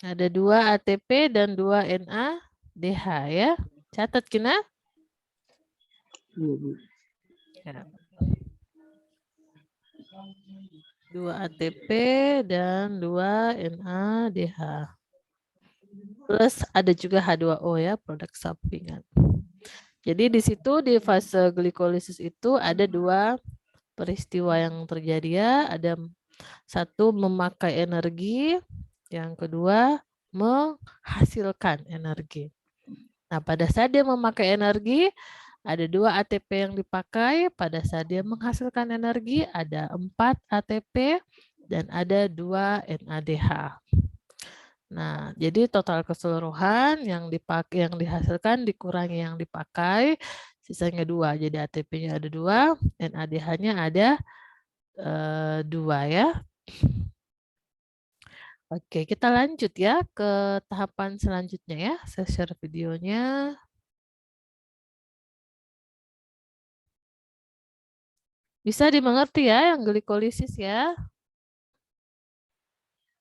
Ada 2 ATP dan 2 NADH ya. Catat Kina? Iya, Bu. Ya. 2 ATP dan 2 NADH. Plus ada juga H2O ya, produk sampingan. Jadi di situ di fase glikolisis itu ada 2 peristiwa yang terjadi ya. Ada satu memakai energi, yang kedua menghasilkan energi. Nah, pada saat dia memakai energi, ada 2 ATP yang dipakai. Pada saat dia menghasilkan energi, ada 4 ATP dan ada 2 NADH. Nah, jadi total keseluruhan yang dihasilkan dikurangi yang dipakai, sisanya 2. Jadi ATP-nya ada 2, NADH-nya ada 2 ya. Oke, kita lanjut ya ke tahapan selanjutnya ya. Saya share videonya. Bisa dimengerti ya yang glikolisis ya.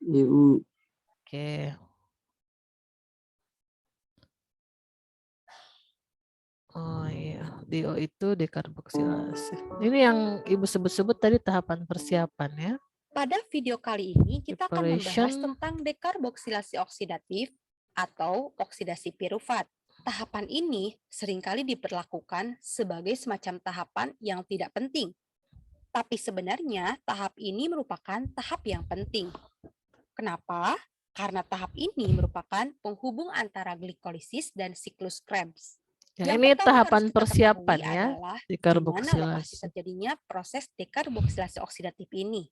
Iya, Bu. Oke. Oh iya, DO itu dekarboksilase. Ini yang Ibu sebut-sebut tadi tahapan persiapan ya. Pada video kali ini kita akan membahas Preparation. tentang dekarboksilasi oksidatif atau oksidasi pirufat. Tahapan ini seringkali diperlakukan sebagai semacam tahapan yang tidak penting. Tapi sebenarnya tahap ini merupakan tahap yang penting. Kenapa? Karena tahap ini merupakan penghubung antara glikolisis dan siklus Krebs. Ya, Yang ini pertama tahapan harus kita persiapan ketahui ya, adalah di mana lokasi dekarboksilasi. terjadinya proses dekarboksilasi oksidatif ini.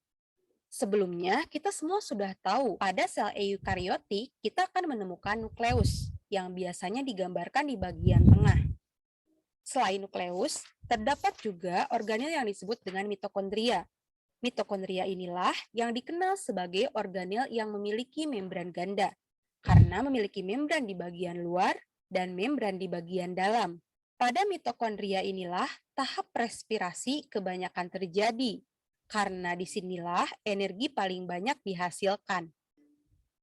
Sebelumnya, kita semua sudah tahu pada sel eukariotik kita akan menemukan nukleus yang biasanya digambarkan di bagian tengah. Selain nukleus, terdapat juga organel yang disebut dengan mitokondria. Mitokondria inilah yang dikenal sebagai organel yang memiliki membran ganda, karena memiliki membran di bagian luar dan membran di bagian dalam. Pada mitokondria inilah tahap respirasi kebanyakan terjadi, karena disinilah energi paling banyak dihasilkan.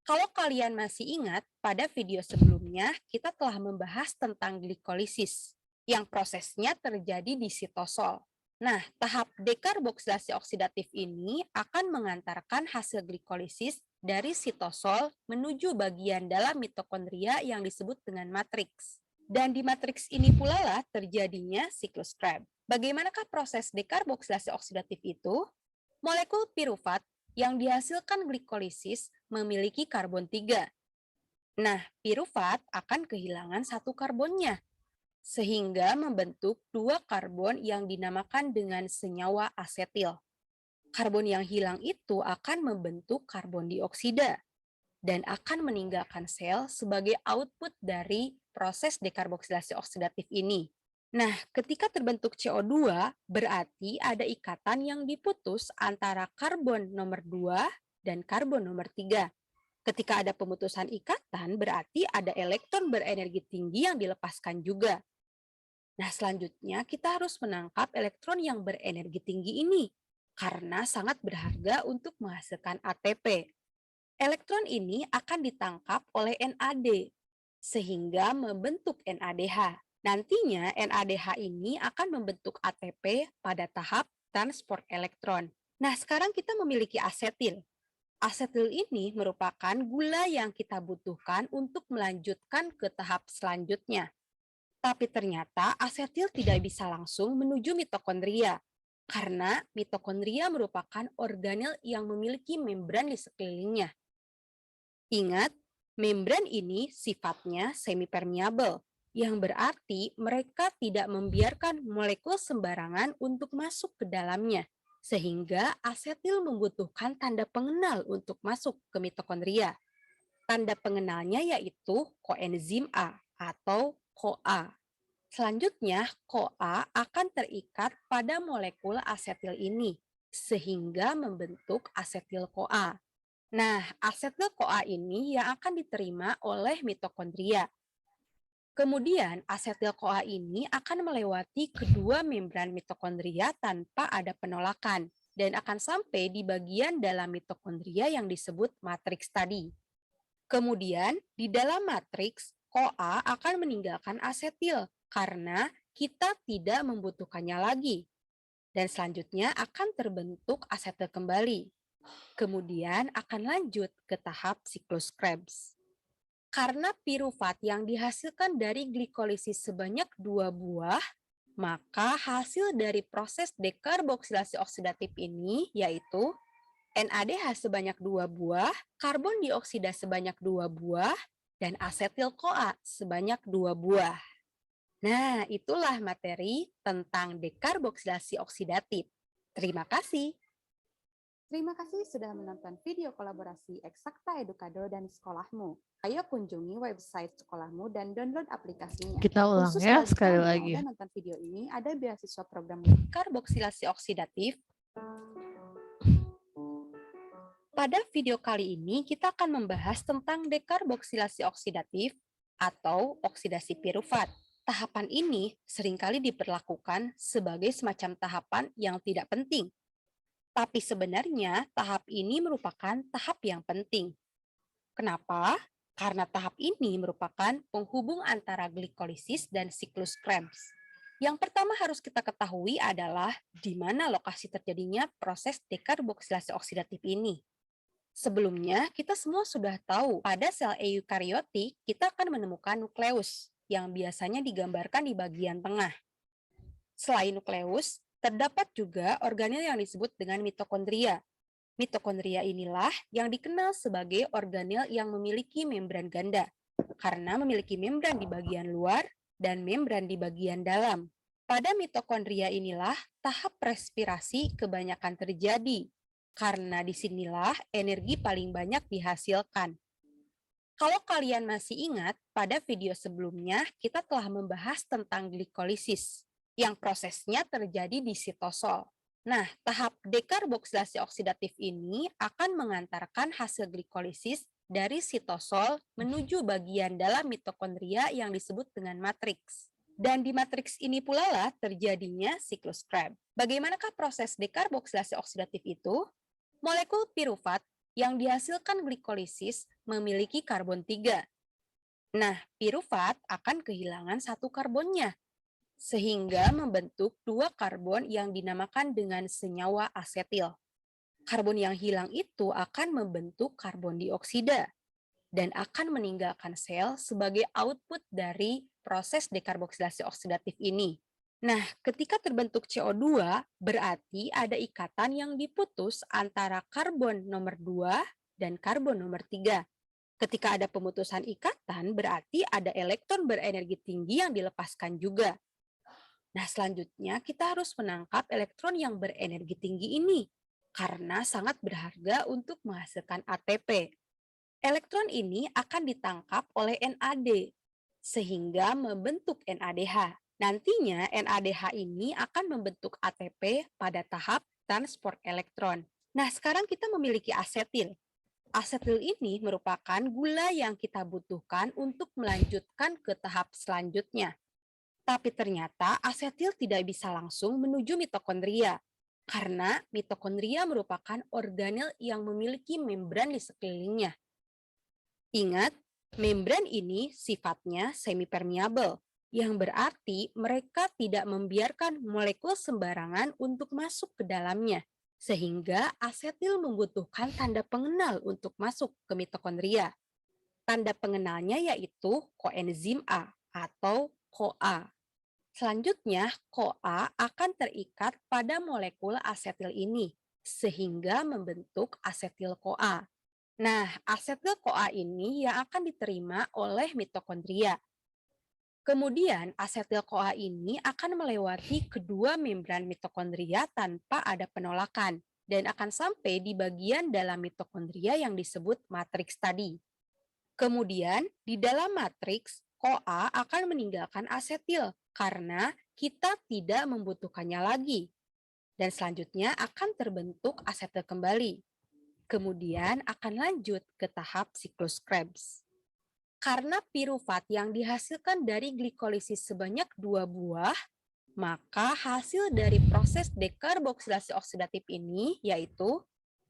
Kalau kalian masih ingat, pada video sebelumnya kita telah membahas tentang glikolisis, yang prosesnya terjadi di sitosol. Nah, tahap dekarboksilasi oksidatif ini akan mengantarkan hasil glikolisis dari sitosol menuju bagian dalam mitokondria yang disebut dengan matriks. Dan di matriks ini pula lah terjadinya siklus Krebs. Bagaimanakah proses dekarboksilasi oksidatif itu? Molekul pirufat yang dihasilkan glikolisis memiliki karbon 3. Nah, pirufat akan kehilangan satu karbonnya, sehingga membentuk dua karbon yang dinamakan dengan senyawa asetil. Karbon yang hilang itu akan membentuk karbon dioksida dan akan meninggalkan sel sebagai output dari proses dekarboksilasi oksidatif ini. Nah, ketika terbentuk CO2, berarti ada ikatan yang diputus antara karbon nomor 2 dan karbon nomor 3. Ketika ada pemutusan ikatan, berarti ada elektron berenergi tinggi yang dilepaskan juga. Nah, selanjutnya kita harus menangkap elektron yang berenergi tinggi ini karena sangat berharga untuk menghasilkan ATP. Elektron ini akan ditangkap oleh NAD sehingga membentuk NADH. Nantinya NADH ini akan membentuk ATP pada tahap transport elektron. Nah, sekarang kita memiliki asetil. Asetil ini merupakan gula yang kita butuhkan untuk melanjutkan ke tahap selanjutnya. Tapi ternyata asetil tidak bisa langsung menuju mitokondria, karena mitokondria merupakan organel yang memiliki membran di sekelilingnya. Ingat, membran ini sifatnya semipermeabel, yang berarti mereka tidak membiarkan molekul sembarangan untuk masuk ke dalamnya, sehingga asetil membutuhkan tanda pengenal untuk masuk ke mitokondria. Tanda pengenalnya yaitu koenzim A atau CoA. Selanjutnya, CoA akan terikat pada molekul asetil ini, sehingga membentuk asetil-CoA. Nah, asetil-CoA ini yang akan diterima oleh mitokondria. Kemudian, asetil-CoA ini akan melewati kedua membran mitokondria tanpa ada penolakan, dan akan sampai di bagian dalam mitokondria yang disebut matriks tadi. Kemudian, di dalam matriks, CoA akan meninggalkan asetil karena kita tidak membutuhkannya lagi. Dan selanjutnya akan terbentuk asetil kembali. Kemudian akan lanjut ke tahap siklus Krebs. Karena pirufat yang dihasilkan dari glikolisis sebanyak 2 buah, maka hasil dari proses dekarboksilasi oksidatif ini yaitu NADH sebanyak 2 buah, karbon dioksida sebanyak 2 buah, dan asetil-CoA sebanyak 2 buah. Nah, itulah materi tentang dekarboksilasi oksidatif. Terima kasih. Terima kasih sudah menonton video kolaborasi Eksakta Edukado dan Sekolahmu. Ayo kunjungi website sekolahmu dan download aplikasinya. Kita ulang Khusus ya bagi sekali kamu yang lagi. udah nonton video ini, ada beasiswa program dekarboksilasi oksidatif. Pada video kali ini, kita akan membahas tentang dekarboksilasi oksidatif atau oksidasi pirufat. Tahapan ini seringkali diperlakukan sebagai semacam tahapan yang tidak penting. Tapi sebenarnya tahap ini merupakan tahap yang penting. Kenapa? Karena tahap ini merupakan penghubung antara glikolisis dan siklus Krebs. Yang pertama harus kita ketahui adalah di mana lokasi terjadinya proses dekarboksilasi oksidatif ini. Sebelumnya, kita semua sudah tahu pada sel eukariotik kita akan menemukan nukleus yang biasanya digambarkan di bagian tengah. Selain nukleus, terdapat juga organel yang disebut dengan mitokondria. Mitokondria inilah yang dikenal sebagai organel yang memiliki membran ganda, karena memiliki membran di bagian luar dan membran di bagian dalam. Pada mitokondria inilah tahap respirasi kebanyakan terjadi, karena disinilah energi paling banyak dihasilkan. Kalau kalian masih ingat, pada video sebelumnya kita telah membahas tentang glikolisis, yang prosesnya terjadi di sitosol. Nah, tahap dekarboksilasi oksidatif ini akan mengantarkan hasil glikolisis dari sitosol menuju bagian dalam mitokondria yang disebut dengan matriks. Dan di matriks ini pula lah terjadinya siklus Krebs. Bagaimanakah proses dekarboksilasi oksidatif itu? Molekul pirufat yang dihasilkan glikolisis memiliki karbon 3. Nah, pirufat akan kehilangan satu karbonnya, sehingga membentuk dua karbon yang dinamakan dengan senyawa asetil. Karbon yang hilang itu akan membentuk karbon dioksida dan akan meninggalkan sel sebagai output dari proses dekarboksilasi oksidatif ini. Nah, ketika terbentuk CO2, berarti ada ikatan yang diputus antara karbon nomor 2 dan karbon nomor 3. Ketika ada pemutusan ikatan, berarti ada elektron berenergi tinggi yang dilepaskan juga. Nah, selanjutnya kita harus menangkap elektron yang berenergi tinggi ini karena sangat berharga untuk menghasilkan ATP. Elektron ini akan ditangkap oleh NAD sehingga membentuk NADH. Nantinya NADH ini akan membentuk ATP pada tahap transport elektron. Nah, sekarang kita memiliki asetil. Asetil ini merupakan gula yang kita butuhkan untuk melanjutkan ke tahap selanjutnya. Tapi ternyata asetil tidak bisa langsung menuju mitokondria, karena mitokondria merupakan organel yang memiliki membran di sekelilingnya. Ingat, membran ini sifatnya semipermeabel, yang berarti mereka tidak membiarkan molekul sembarangan untuk masuk ke dalamnya, sehingga asetil membutuhkan tanda pengenal untuk masuk ke mitokondria. Tanda pengenalnya yaitu koenzim A atau CoA. Selanjutnya, CoA akan terikat pada molekul asetil ini, sehingga membentuk asetil-CoA. Nah, asetil-CoA ini yang akan diterima oleh mitokondria. Kemudian, asetil-CoA ini akan melewati kedua membran mitokondria tanpa ada penolakan, dan akan sampai di bagian dalam mitokondria yang disebut matriks tadi. Kemudian, di dalam matriks, CoA akan meninggalkan asetil karena kita tidak membutuhkannya lagi. Dan selanjutnya akan terbentuk asetil kembali. Kemudian akan lanjut ke tahap siklus Krebs. Karena pirufat yang dihasilkan dari glikolisis sebanyak 2 buah, maka hasil dari proses dekarboksilasi oksidatif ini yaitu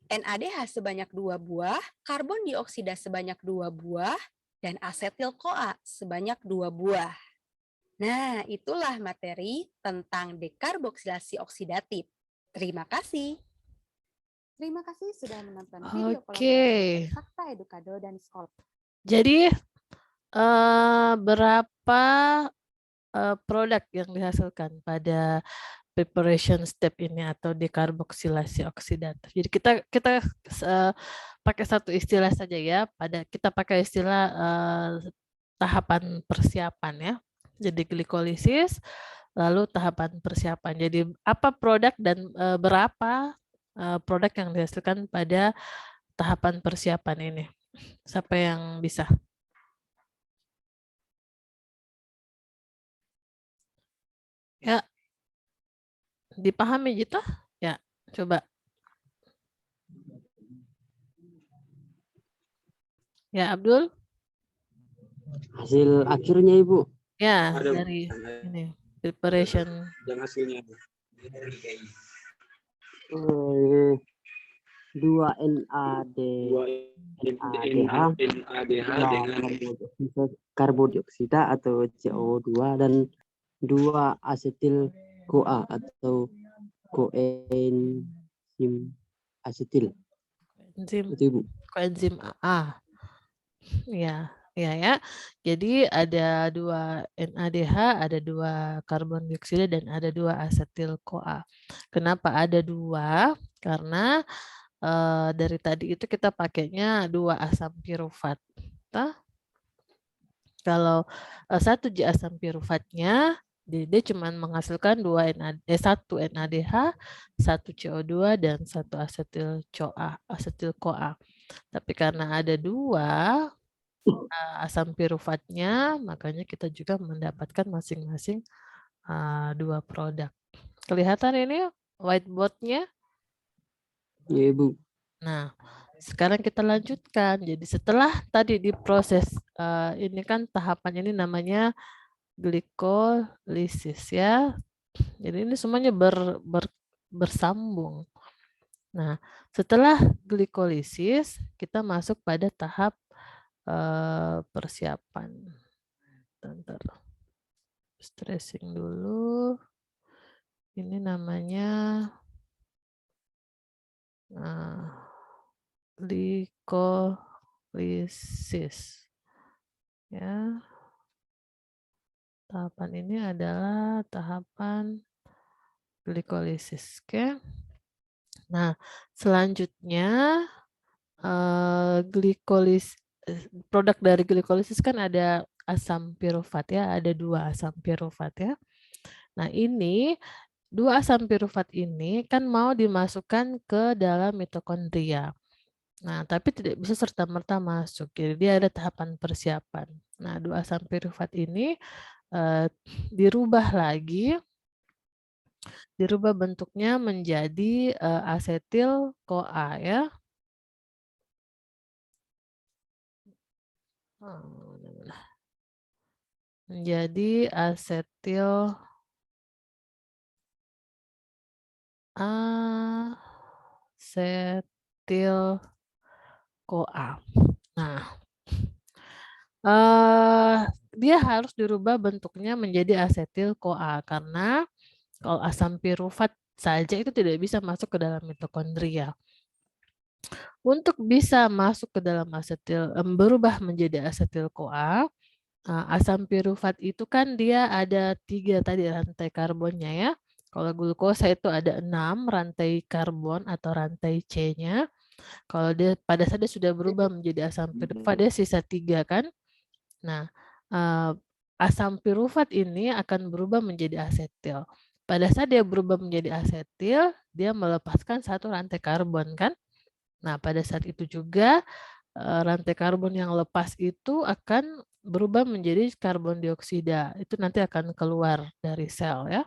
NADH sebanyak 2 buah, karbon dioksida sebanyak 2 buah, dan asetil-CoA sebanyak 2 buah. Nah, itulah materi tentang dekarboksilasi oksidatif. Terima kasih. Terima kasih sudah menonton video kolaborasi Fakta Edukado dan Sekolah. Jadi, berapa produk yang dihasilkan pada preparation step ini atau dekarboksilasi oksidatif. Jadi kita pakai satu istilah saja ya. Kita pakai istilah tahapan persiapan ya. Jadi glikolisis, lalu tahapan persiapan. Jadi apa produk dan berapa produk yang dihasilkan pada tahapan persiapan ini? Siapa yang bisa? Ya, dipahami gitu? Ya, coba. Ya, Abdul? Hasil akhirnya Ibu. Ya, Ada dari ini preparation. yang hasilnya. 2 NAD, NADH dengan karbon dioksida atau CO2 dan 2 asetil CoA atau koenzim asetil. Enzim Itu Ibu. koenzim AA. Ya, ya ya. Jadi ada 2 NADH, ada 2 karbon dioksida dan ada 2 asetil CoA. Kenapa ada 2? Karena dari tadi itu kita pakainya 2 asam pirufat. Kalau 1 J asam piruvatnya dia cuma menghasilkan 1 NADH, 1 CO2 dan 1 asetil CoA. Tapi karena ada 2 asam piruvatnya, makanya kita juga mendapatkan masing-masing 2 produk. Kelihatan ini whiteboard-nya? Ya Ibu. Nah, sekarang kita lanjutkan. Jadi setelah tadi diproses, ini kan tahapan ini namanya glikolisis ya. Jadi ini semuanya bersambung. Nah, setelah glikolisis, kita masuk pada tahap persiapan. Bentar. Stressing dulu. Ini namanya glikolisis. Ya. Tahapan ini adalah tahapan glikolisis. Oke. Nah, selanjutnya produk dari glikolisis kan ada asam pirufat ya, ada 2 asam pirufat ya. Nah, ini 2 asam pirufat ini kan mau dimasukkan ke dalam mitokondria. Nah, tapi tidak bisa serta-merta masuk. Jadi dia ada tahapan persiapan. Nah, 2 asam pirufat ini dirubah bentuknya menjadi asetil CoA ya. Menjadi asetil CoA. Nah, dia harus dirubah bentuknya menjadi asetil CoA karena kalau asam pirufat saja itu tidak bisa masuk ke dalam mitokondria. Untuk bisa masuk ke dalam berubah menjadi asetil CoA, asam pirufat itu kan dia ada 3 tadi rantai karbonnya ya. Kalau glukosa itu ada 6 rantai karbon atau rantai C-nya. Kalau dia pada saat dia sudah berubah menjadi asam pirufat, dia sisa 3 kan. Nah, asam pirufat ini akan berubah menjadi asetil. Pada saat dia berubah menjadi asetil, dia melepaskan 1 rantai karbon kan. Nah, pada saat itu juga rantai karbon yang lepas itu akan berubah menjadi karbon dioksida. Itu nanti akan keluar dari sel ya.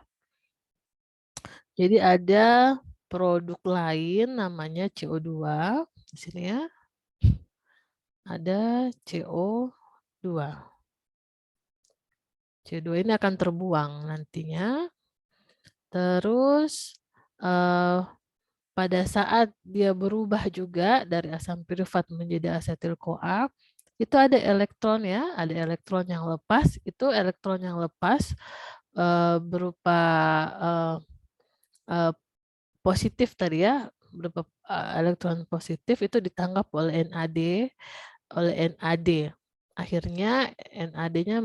Jadi ada produk lain namanya CO2 di sini ya. Ada CO2. CO2 ini akan terbuang nantinya. Terus pada saat dia berubah juga dari asam pirufat menjadi asetil CoA, itu ada elektron ya, ada elektron yang lepas. Itu elektron yang lepas berupa positif tadi ya, berupa elektron positif itu ditangkap oleh NAD. Akhirnya NAD-nya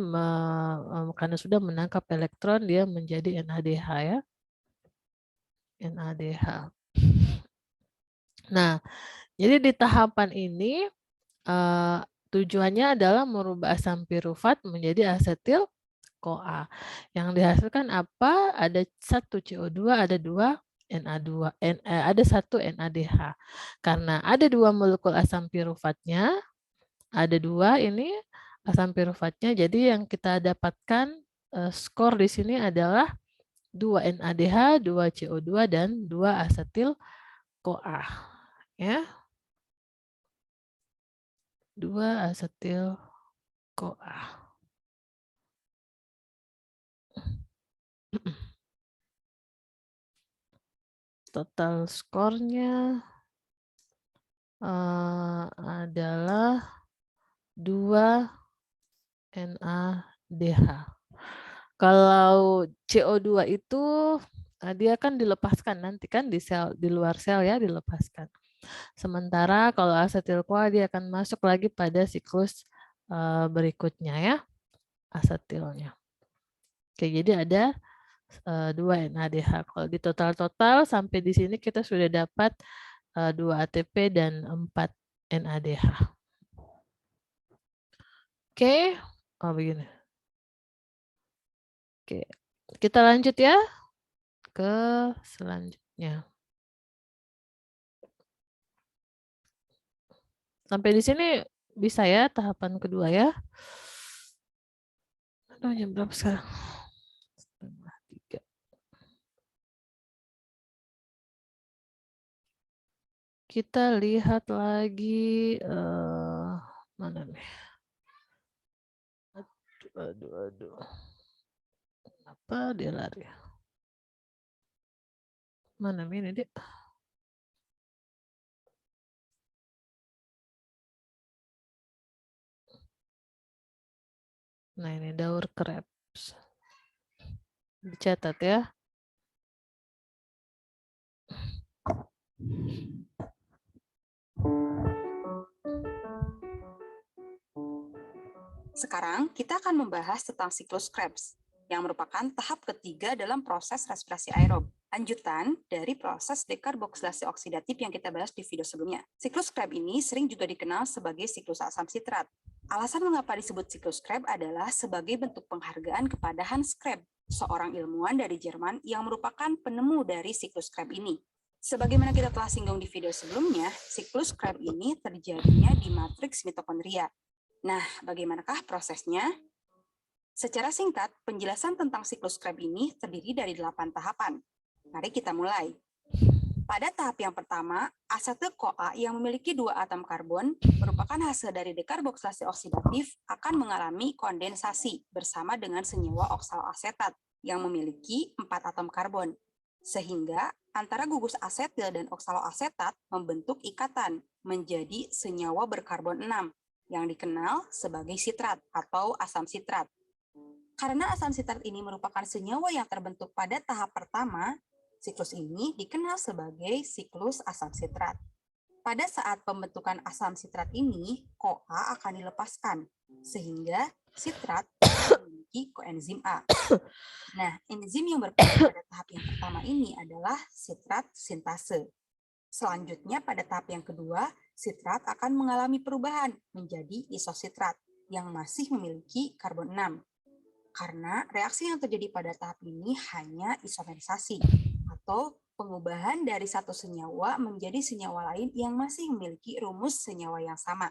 karena sudah menangkap elektron, dia menjadi NADH ya. NADH. Nah, jadi di tahapan ini tujuannya adalah merubah asam pirufat menjadi asetil CoA. Yang dihasilkan apa? Ada 1 CO2, ada 2 Na2, ada 1 NADH. Karena ada 2 molekul asam piruvatnya, ada 2 ini asam piruvatnya. Jadi yang kita dapatkan skor di sini adalah 2 NADH, 2 CO2 dan 2 asetil CoA. Ya. 2 asetil CoA. Total skornya adalah 2 NADH. Kalau CO2 itu dia kan dilepaskan nanti kan di sel, di luar sel ya dilepaskan. Sementara kalau asetil-CoA dia akan masuk lagi pada siklus berikutnya ya, asetilnya. Oke, jadi ada 2 NADH. Kalau di total-total sampai di sini kita sudah dapat 2 ATP dan 4 NADH. Oke, oh begini. Oke, kita lanjut ya ke selanjutnya. Sampai di sini bisa ya tahapan kedua ya. Aduh, jam berapa sekarang? 2:30. Kita lihat lagi mana nih? Aduh. Kenapa dia lari? Mana ini dia? Nah ini daur Krebs. Dicatat ya. Sekarang kita akan membahas tentang siklus Krebs, yang merupakan tahap ketiga dalam proses respirasi aerob. Lanjutan dari proses dekarboksilasi oksidatif yang kita bahas di video sebelumnya. Siklus Krebs ini sering juga dikenal sebagai siklus asam sitrat. Alasan mengapa disebut siklus Krebs adalah sebagai bentuk penghargaan kepada Hans Krebs, seorang ilmuwan dari Jerman yang merupakan penemu dari siklus Krebs ini. Sebagaimana kita telah singgung di video sebelumnya, siklus Krebs ini terjadinya di matriks mitokondria. Nah, bagaimanakah prosesnya? Secara singkat, penjelasan tentang siklus Krebs ini terdiri dari 8 tahapan. Mari kita mulai. Pada tahap yang pertama, asetil-CoA yang memiliki 2 atom karbon merupakan hasil dari dekarboksilasi oksidatif akan mengalami kondensasi bersama dengan senyawa oksaloasetat yang memiliki 4 atom karbon. Sehingga antara gugus asetil dan oksaloasetat membentuk ikatan menjadi senyawa berkarbon 6 yang dikenal sebagai sitrat atau asam sitrat. Karena asam sitrat ini merupakan senyawa yang terbentuk pada tahap pertama, siklus ini dikenal sebagai siklus asam sitrat. Pada saat pembentukan asam sitrat ini, CoA akan dilepaskan, sehingga sitrat memiliki koenzim A. Nah, enzim yang berperan pada tahap yang pertama ini adalah sitrat sintase. Selanjutnya, pada tahap yang kedua, sitrat akan mengalami perubahan menjadi isositrat yang masih memiliki karbon 6. Karena reaksi yang terjadi pada tahap ini hanya isomerisasi atau pengubahan dari satu senyawa menjadi senyawa lain yang masih memiliki rumus senyawa yang sama.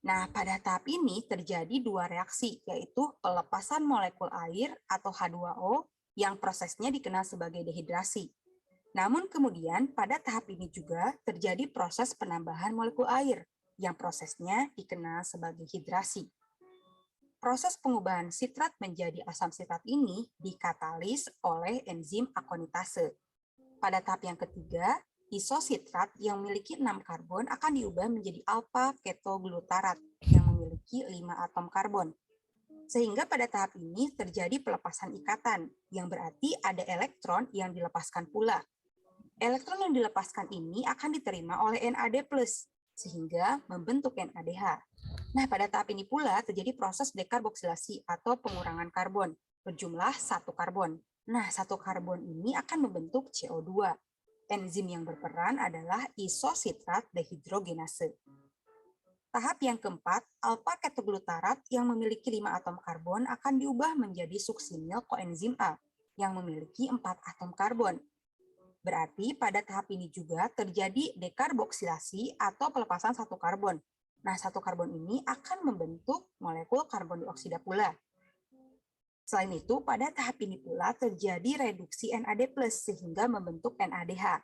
Nah, pada tahap ini terjadi 2 reaksi, yaitu pelepasan molekul air atau H2O yang prosesnya dikenal sebagai dehidrasi. Namun kemudian pada tahap ini juga terjadi proses penambahan molekul air yang prosesnya dikenal sebagai hidrasi. Proses pengubahan sitrat menjadi asam sitrat ini dikatalis oleh enzim akonitase. Pada tahap yang ketiga, isositrat yang memiliki 6 karbon akan diubah menjadi alpha ketoglutarat yang memiliki 5 atom karbon. Sehingga pada tahap ini terjadi pelepasan ikatan, yang berarti ada elektron yang dilepaskan pula. Elektron yang dilepaskan ini akan diterima oleh NAD+, sehingga membentuk NADH. Nah, pada tahap ini pula terjadi proses dekarboksilasi atau pengurangan karbon, berjumlah 1 karbon. Nah, 1 karbon ini akan membentuk CO2. Enzim yang berperan adalah isositrat dehidrogenase. Tahap yang keempat, alpha ketoglutarat yang memiliki 5 atom karbon akan diubah menjadi suksinil koenzim A yang memiliki 4 atom karbon. Berarti pada tahap ini juga terjadi dekarboksilasi atau pelepasan 1 karbon. Nah, 1 karbon ini akan membentuk molekul karbon dioksida pula. Selain itu, pada tahap ini pula terjadi reduksi NAD+, sehingga membentuk NADH.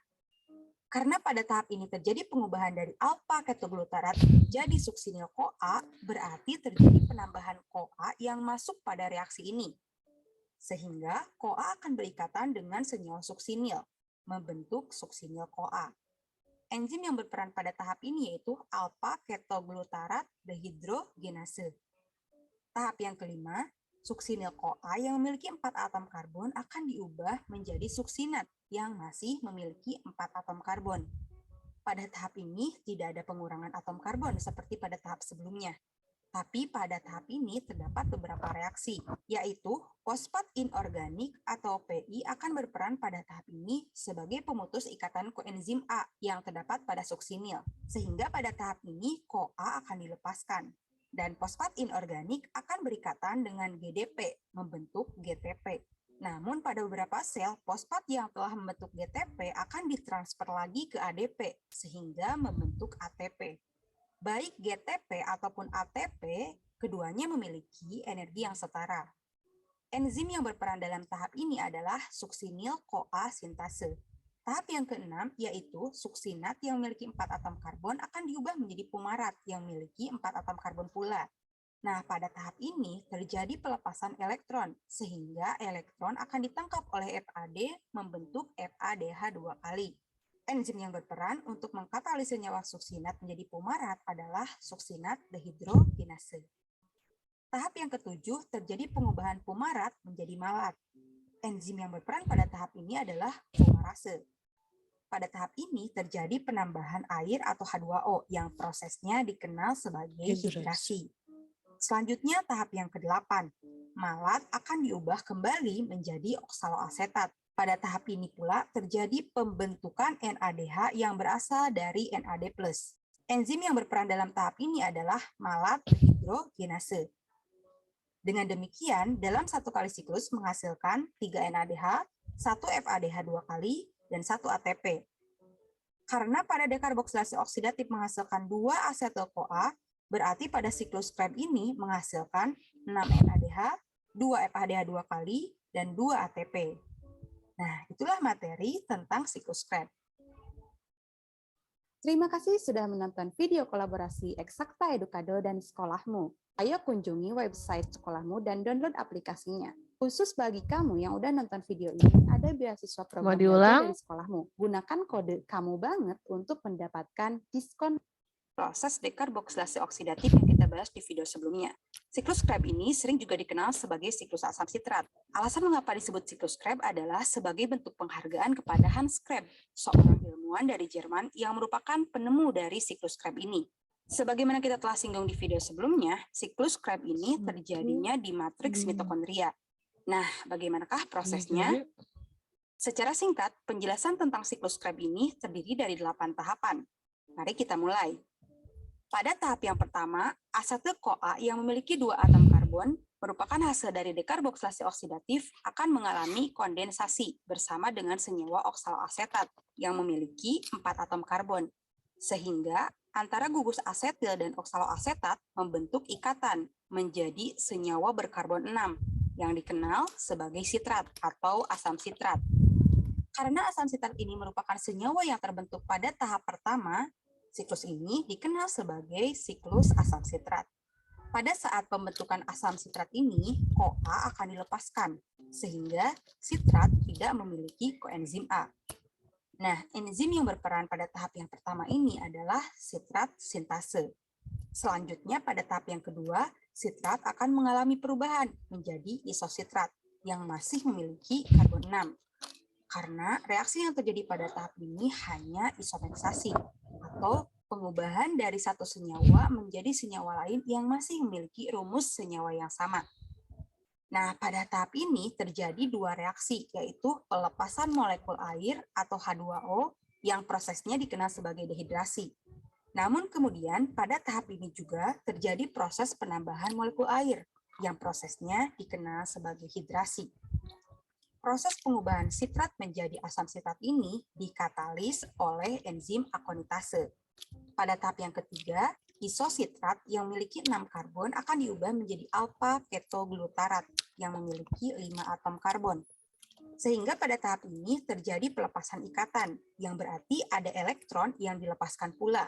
Karena pada tahap ini terjadi pengubahan dari alpha ketoglutarat menjadi suksinil CoA, berarti terjadi penambahan CoA yang masuk pada reaksi ini. Sehingga CoA akan berikatan dengan senyawa suksinil, membentuk suksinil CoA. Enzim yang berperan pada tahap ini yaitu alpha ketoglutarat dehidrogenase. Tahap yang kelima, Suksinil-CoA yang memiliki 4 atom karbon akan diubah menjadi suksinat yang masih memiliki 4 atom karbon. Pada tahap ini tidak ada pengurangan atom karbon seperti pada tahap sebelumnya. Tapi pada tahap ini terdapat beberapa reaksi, yaitu fosfat inorganik atau PI akan berperan pada tahap ini sebagai pemutus ikatan koenzim A yang terdapat pada suksinil, sehingga pada tahap ini CoA akan dilepaskan. Dan fosfat inorganik akan berikatan dengan GDP, membentuk GTP. Namun pada beberapa sel, fosfat yang telah membentuk GTP akan ditransfer lagi ke ADP, sehingga membentuk ATP. Baik GTP ataupun ATP, keduanya memiliki energi yang setara. Enzim yang berperan dalam tahap ini adalah suksinil-CoA sintase. Tahap yang keenam yaitu suksinat yang memiliki 4 atom karbon akan diubah menjadi fumarat yang memiliki 4 atom karbon pula. Nah, pada tahap ini terjadi pelepasan elektron, sehingga elektron akan ditangkap oleh FAD membentuk FADH 2 kali. Enzim yang berperan untuk mengkatalisis senyawa suksinat menjadi fumarat adalah suksinat dehidrogenase. Tahap yang ketujuh terjadi pengubahan fumarat menjadi malat. Enzim yang berperan pada tahap ini adalah fumarase. Pada tahap ini terjadi penambahan air atau H2O yang prosesnya dikenal sebagai hidrasi. Selanjutnya tahap yang ke-8. Malat akan diubah kembali menjadi oksaloasetat. Pada tahap ini pula terjadi pembentukan NADH yang berasal dari NAD+. Enzim yang berperan dalam tahap ini adalah malat dehidrogenase. Dengan demikian, dalam satu kali siklus menghasilkan 3 NADH, 1 FADH 2 kali, dan 1 ATP. Karena pada dekarboksilasi oksidatif menghasilkan 2 asetil-CoA, berarti pada siklus Krebs ini menghasilkan 6 NADH, 2 FADH 2 kali, dan 2 ATP. Nah, itulah materi tentang siklus Krebs. Terima kasih sudah menonton video kolaborasi Eksakta Edukado dan Sekolahmu. Ayo kunjungi website sekolahmu dan download aplikasinya. Khusus bagi kamu yang udah nonton video ini, ada beasiswa program belajar dari sekolahmu. Gunakan kode kamu banget untuk mendapatkan diskon. Proses dekarboksilasi oksidatif yang kita bahas di video sebelumnya. Siklus Krebs ini sering juga dikenal sebagai siklus asam sitrat. Alasan mengapa disebut siklus Krebs adalah sebagai bentuk penghargaan kepada Hans Krebs, seorang ilmuwan dari Jerman yang merupakan penemu dari siklus Krebs ini. Sebagaimana kita telah singgung di video sebelumnya, siklus Krebs ini terjadinya di matriks mitokondria. Nah, bagaimanakah prosesnya? Secara singkat, penjelasan tentang siklus Krebs ini terdiri dari 8 tahapan. Mari kita mulai. Pada tahap yang pertama, asetil-CoA yang memiliki 2 atom karbon merupakan hasil dari dekarboksilasi oksidatif akan mengalami kondensasi bersama dengan senyawa oksaloasetat yang memiliki 4 atom karbon. Sehingga antara gugus asetil dan oksaloasetat membentuk ikatan menjadi senyawa berkarbon 6 yang dikenal sebagai sitrat atau asam sitrat. Karena asam sitrat ini merupakan senyawa yang terbentuk pada tahap pertama, siklus ini dikenal sebagai siklus asam sitrat. Pada saat pembentukan asam sitrat ini, CoA akan dilepaskan, sehingga sitrat tidak memiliki koenzim A. Nah, enzim yang berperan pada tahap yang pertama ini adalah sitrat sintase. Selanjutnya, pada tahap yang kedua, sitrat akan mengalami perubahan menjadi isositrat yang masih memiliki karbon 6. Karena reaksi yang terjadi pada tahap ini hanya isomensasi atau pengubahan dari satu senyawa menjadi senyawa lain yang masih memiliki rumus senyawa yang sama. Nah, pada tahap ini terjadi 2 reaksi, yaitu pelepasan molekul air atau H2O yang prosesnya dikenal sebagai dehidrasi. Namun kemudian pada tahap ini juga terjadi proses penambahan molekul air yang prosesnya dikenal sebagai hidrasi. Proses pengubahan sitrat menjadi asam sitrat ini dikatalis oleh enzim akonitase. Pada tahap yang ketiga, isositrat yang memiliki 6 karbon akan diubah menjadi alpha ketoglutarat yang memiliki 5 atom karbon. Sehingga pada tahap ini terjadi pelepasan ikatan, yang berarti ada elektron yang dilepaskan pula.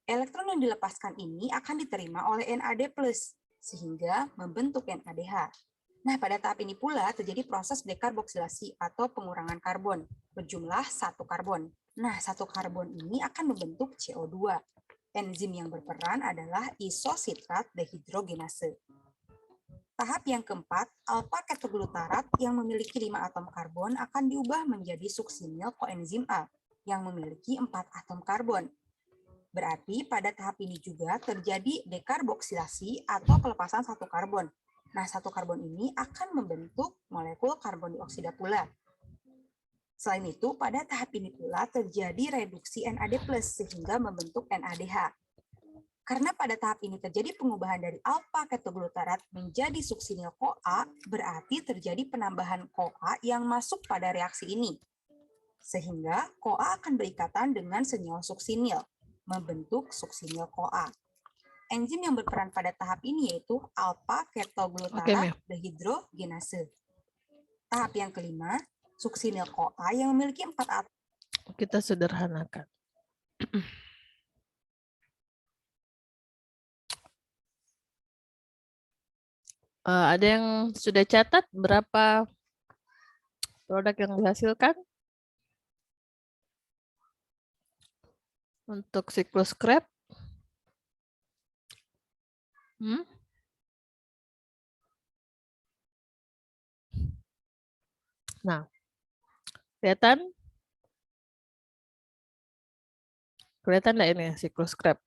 Elektron yang dilepaskan ini akan diterima oleh NAD+, sehingga membentuk NADH. Nah, pada tahap ini pula terjadi proses dekarboksilasi atau pengurangan karbon, berjumlah 1 karbon. Nah, 1 karbon ini akan membentuk CO2. Enzim yang berperan adalah isositrat dehidrogenase. Tahap yang keempat, alpha-ketoglutarat yang memiliki 5 atom karbon akan diubah menjadi suksinil koenzim A yang memiliki 4 atom karbon. Berarti pada tahap ini juga terjadi dekarboksilasi atau pelepasan satu karbon. Nah, satu karbon ini akan membentuk molekul karbon dioksida pula. Selain itu, pada tahap ini pula terjadi reduksi NAD+, sehingga membentuk NADH. Karena pada tahap ini terjadi pengubahan dari alpha-ketoglutarat menjadi suksinil-CoA, berarti terjadi penambahan CoA yang masuk pada reaksi ini. Sehingga CoA akan berikatan dengan senyawa suksinil, membentuk suksinil-CoA. Enzim yang berperan pada tahap ini yaitu alpha-ketoglutarat dehidrogenase. Tahap yang kelima, suksinil-CoA yang memiliki 4 atom. Kita sederhanakan. Ada yang sudah catat berapa produk yang dihasilkan untuk siklus Krebs? Nah, kelihatan nggak ini siklus Krebs?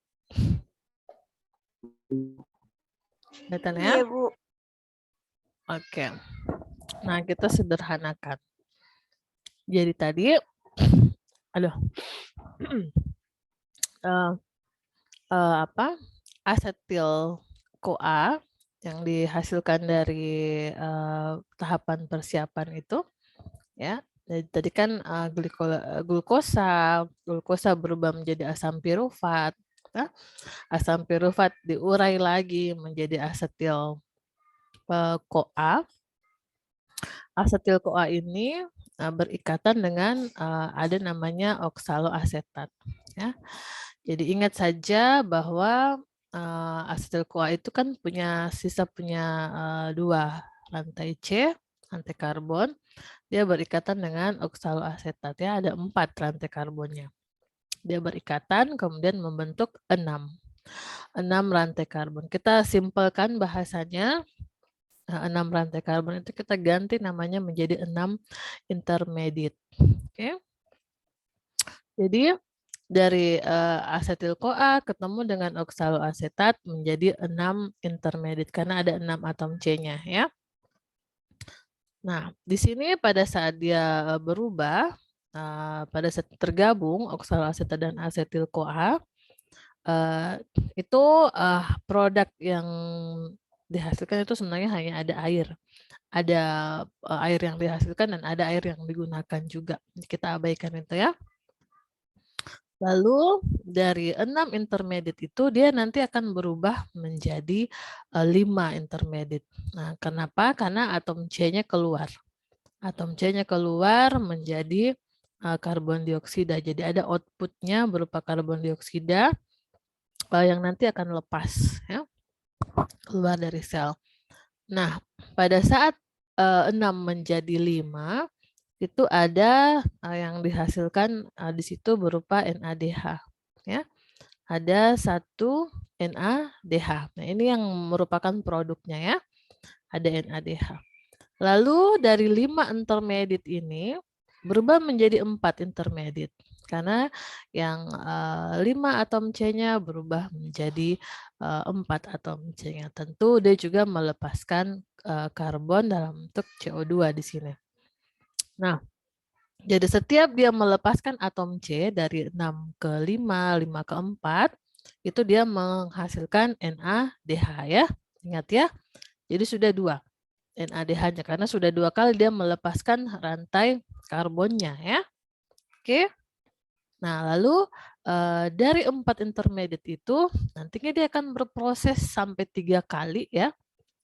Kelihatan ya? Iya, Bu. Oke. Nah, kita sederhanakan. Jadi tadi, asetil CoA yang dihasilkan dari tahapan persiapan itu, ya. Jadi tadi kan glukosa berubah menjadi asam pirufat. Asam pirufat diurai lagi menjadi asetil CoA. Asetil CoA ini berikatan dengan ada namanya oksaloasetat. Ya. Jadi ingat saja bahwa asetil CoA itu kan punya dua rantai C, rantai karbon. Dia berikatan dengan oksaloasetat. Ya, ada 4 rantai karbonnya. Dia berikatan kemudian membentuk 6 rantai karbon. Kita simpelkan bahasanya. 6 rantai karbon itu kita ganti namanya menjadi 6 intermediate. Oke. Jadi dari asetil CoA ketemu dengan oksaloasetat menjadi 6 intermediate karena ada 6 atom C-nya ya. Nah, di sini pada saat dia berubah, pada saat tergabung oksaloasetat dan asetil CoA, itu produk yang dihasilkan itu sebenarnya hanya ada air. Ada air yang dihasilkan dan ada air yang digunakan juga. Kita abaikan itu ya. Lalu dari 6 intermediate itu dia nanti akan berubah menjadi 5 intermediate. Nah, kenapa? Karena atom C-nya keluar. Atom C-nya keluar menjadi karbon dioksida. Jadi ada output-nya berupa karbon dioksida yang nanti akan lepas ya. Keluar dari sel. Nah, pada saat 6 menjadi 5, itu ada yang dihasilkan di situ berupa NADH. Ya. Ada 1 NADH. Nah, ini yang merupakan produknya ya. Ada NADH. Lalu dari 5 intermediate ini berubah menjadi 4 intermediate. Karena yang 5 atom C-nya berubah menjadi 4 atom C-nya. Tentu dia juga melepaskan karbon dalam bentuk CO2 di sini. Nah, jadi setiap dia melepaskan atom C dari 6 ke 5, 5 ke 4, itu dia menghasilkan NADH ya. Ingat ya, jadi sudah 2 NADH-nya karena sudah 2 kali dia melepaskan rantai karbonnya ya. Oke. Nah, lalu dari 4 intermediate itu nantinya dia akan berproses sampai 3 kali ya.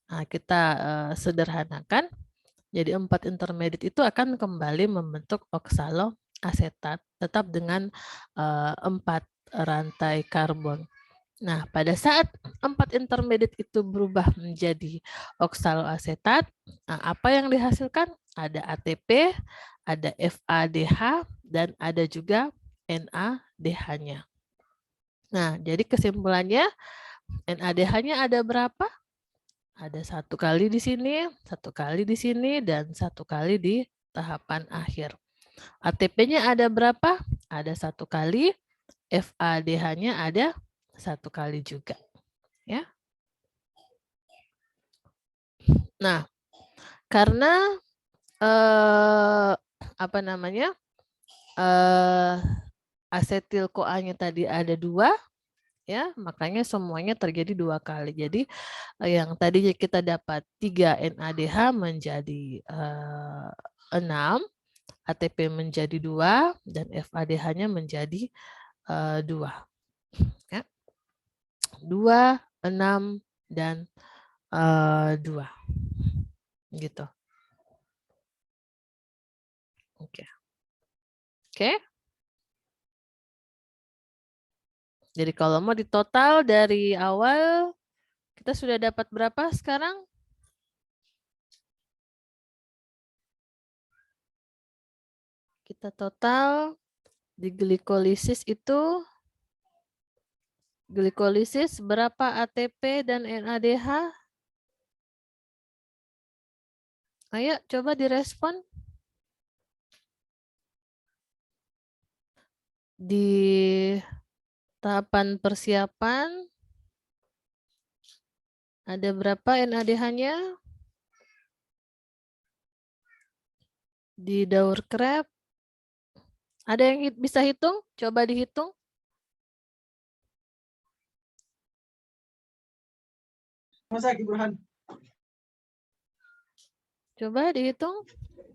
Nah, kita sederhanakan. Jadi 4 intermediate itu akan kembali membentuk oksaloasetat tetap dengan 4 rantai karbon. Nah, pada saat 4 intermediate itu berubah menjadi oksaloasetat, apa yang dihasilkan? Ada ATP, ada FADH, dan ada juga NADH-nya. Nah, jadi kesimpulannya NADH-nya ada berapa? Ada 1 kali di sini, 1 kali di sini, dan 1 kali di tahapan akhir. ATP-nya ada berapa? Ada 1 kali. FADH-nya ada 1 kali juga. Ya. Nah, karena apa namanya? Asetil CoA-nya tadi ada 2, ya, makanya semuanya terjadi 2 kali. Jadi yang tadinya kita dapat 3 NADH menjadi 6, ATP menjadi 2, dan FADH-nya menjadi 2. Ya. 2, 6, dan 2. Gitu. Oke. Oke. Jadi kalau mau ditotal dari awal, kita sudah dapat berapa sekarang? Kita total di glikolisis itu, glikolisis berapa ATP dan NADH? Ayo coba direspon. Di tahapan persiapan, ada berapa NADH-nya? Di daur krep, ada yang bisa hitung? Coba dihitung. Coba dihitung.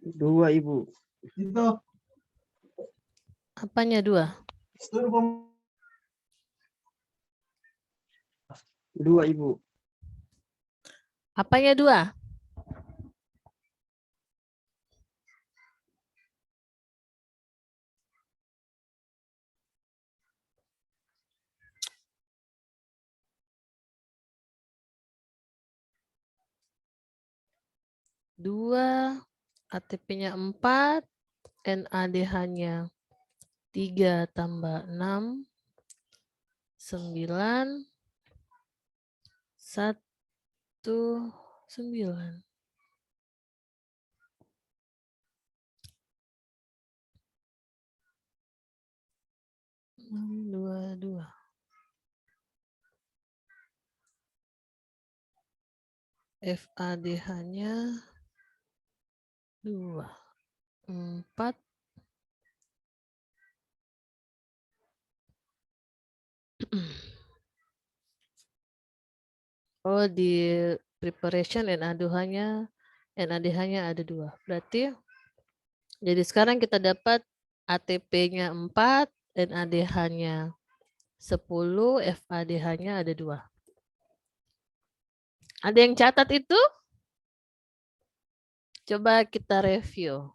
2 Ibu. Apanya 2? 2 Ibu. Apanya 2? Dua, ATP-nya 4, NADH-nya 3 tambah 6, 9, 1, 9. Dua. FADH-nya 2, 4. Oh, di preparation NADH-nya ada 2. Berarti jadi sekarang kita dapat ATP-nya 4, NADH-nya 10, FADH-nya ada 2. Ada yang catat itu? Coba kita review.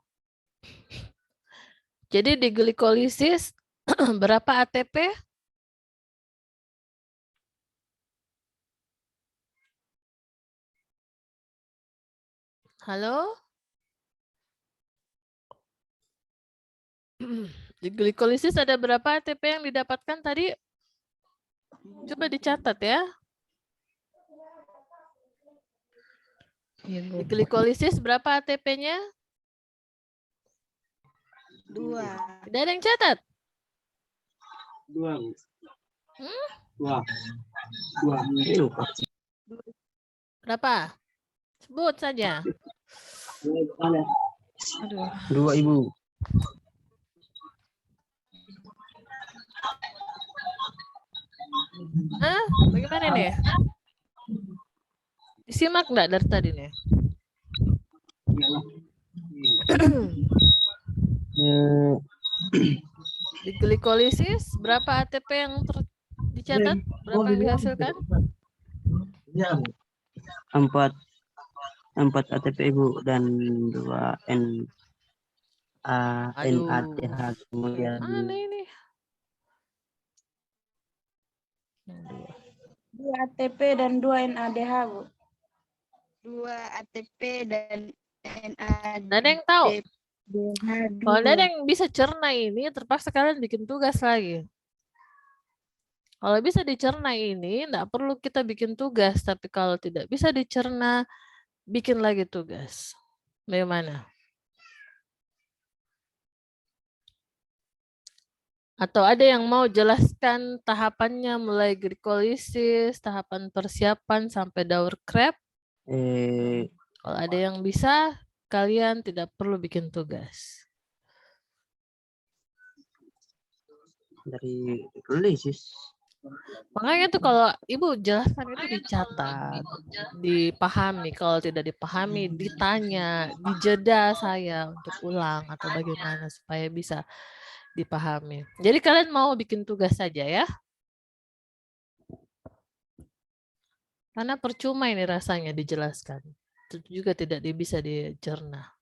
Jadi di glikolisis berapa ATP? Halo? Di glikolisis ada berapa ATP yang didapatkan tadi? Coba dicatat ya. Di glikolisis berapa ATP-nya? 2. Tidak ada yang catat? 2. Hmm? 2. Berapa? Sebut saja. Aduh. 2 Ibu. Hah? Bagaimana nih? Disimak enggak dari tadi nih? Di glikolisis berapa ATP yang dicatat? Berapa yang dihasilkan? 4 ATP Ibu dan 2 Aduh. NADH kemudian Mana ini? 2 ATP dan 2 NADH, Bu. 2 ATP dan NADH. Ada yang tahu? Kalau ada yang bisa cerna ini, terpaksa kalian bikin tugas lagi. Kalau bisa dicerna ini enggak perlu kita bikin tugas, tapi kalau tidak bisa dicerna, bikin lagi tugas. Bagaimana? Atau ada yang mau jelaskan tahapannya mulai glikolisis, tahapan persiapan sampai daur krep? Kalau ada yang bisa, kalian tidak perlu bikin tugas. Dari glikolisis. Makanya tuh kalau Ibu jelaskan itu dicatat, dipahami. Kalau tidak dipahami, ditanya, dijeda saya untuk ulang atau bagaimana supaya bisa dipahami. Jadi kalian mau bikin tugas saja ya? Karena percuma ini rasanya dijelaskan. Itu juga tidak bisa dicerna.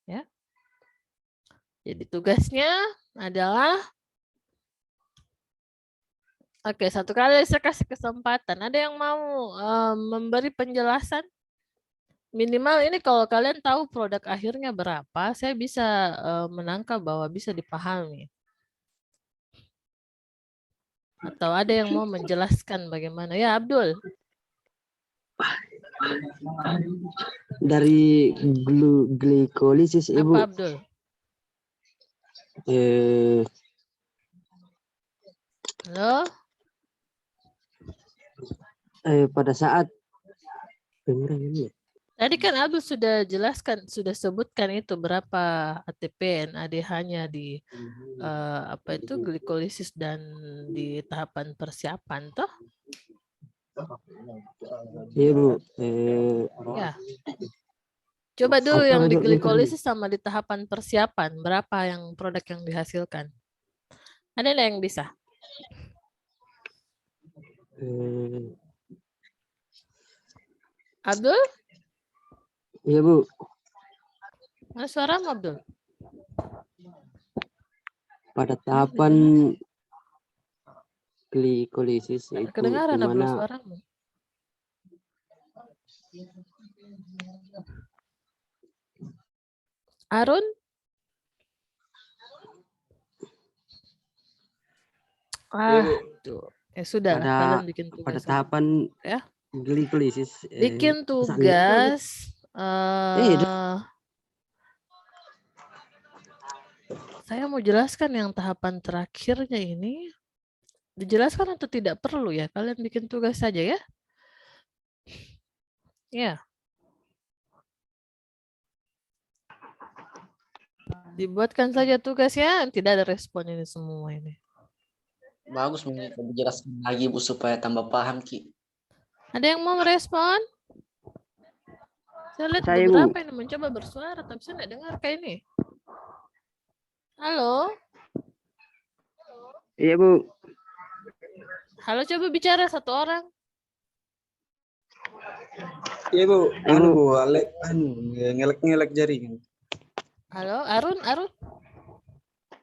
Ya. Jadi tugasnya adalah oke, satu kali saya kasih kesempatan. Ada yang mau memberi penjelasan? Minimal ini kalau kalian tahu produk akhirnya berapa, saya bisa menangkap bahwa bisa dipahami. Atau ada yang mau menjelaskan bagaimana? Ya, Abdul. Dari glikolisis, Ibu. Apa, Abdul? Halo? Pada saat Tadi kan Abdul sudah jelaskan, sudah sebutkan itu berapa ATP NADH-nya di apa itu glikolisis dan di tahapan persiapan toh? Iya, Bu. Ya. Coba dulu Apa yang di itu glikolisis sama di tahapan persiapan, berapa yang produk yang dihasilkan? Ada nggak yang bisa? Abdul? Iya, Bu. Mana suaramu, Abdul? Pada tahapan glikolisis itu Kedengaran di Abdul mana suaramu? Arun? Tuh. Ya sudah lah, kalian bikin tugas. pada tahapan ya. Glikolisis. Bikin tugas. Saya mau jelaskan yang tahapan terakhirnya ini. Dijelaskan atau tidak perlu ya? Kalian bikin tugas saja ya. Ya. Dibuatkan saja tugasnya, tidak ada respon ini semua ini. Bagus menjelaskan lagi Bu supaya tambah paham Ki. Ada yang mau merespon? Saya lihat Saya, beberapa Bu. yang mencoba bersuara, tapi saya nggak dengar kayak ini. Halo? Iya, Bu. Halo, coba bicara satu orang. Iya Bu, Bu, ngelek jaring. Halo, Arun?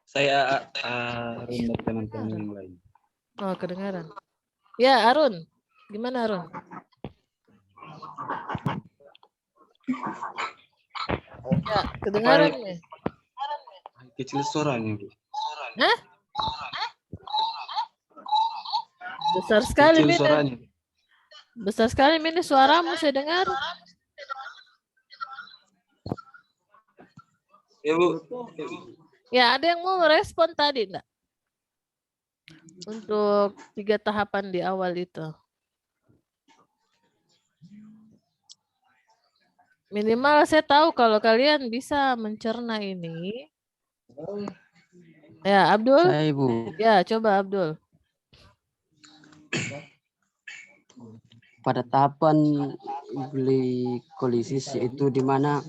Saya Arun dan teman-teman yang lain. Oh, kedengaran. Ya, Arun. Gimana, Arun? Ya, kedengaran nih. Kecil suaranya Bu. Hah? Besar sekali Kecil ini. suaranya. Besar sekali ini suaramu saya dengar. Ya Bu. Ya, ada yang mau merespon tadi enggak? Untuk 3 tahapan di awal itu. Minimal saya tahu kalau kalian bisa mencerna ini. Ya, Abdul? Saya, Bu. Ya, coba Abdul. Pada tahapan glikolisis itu di mana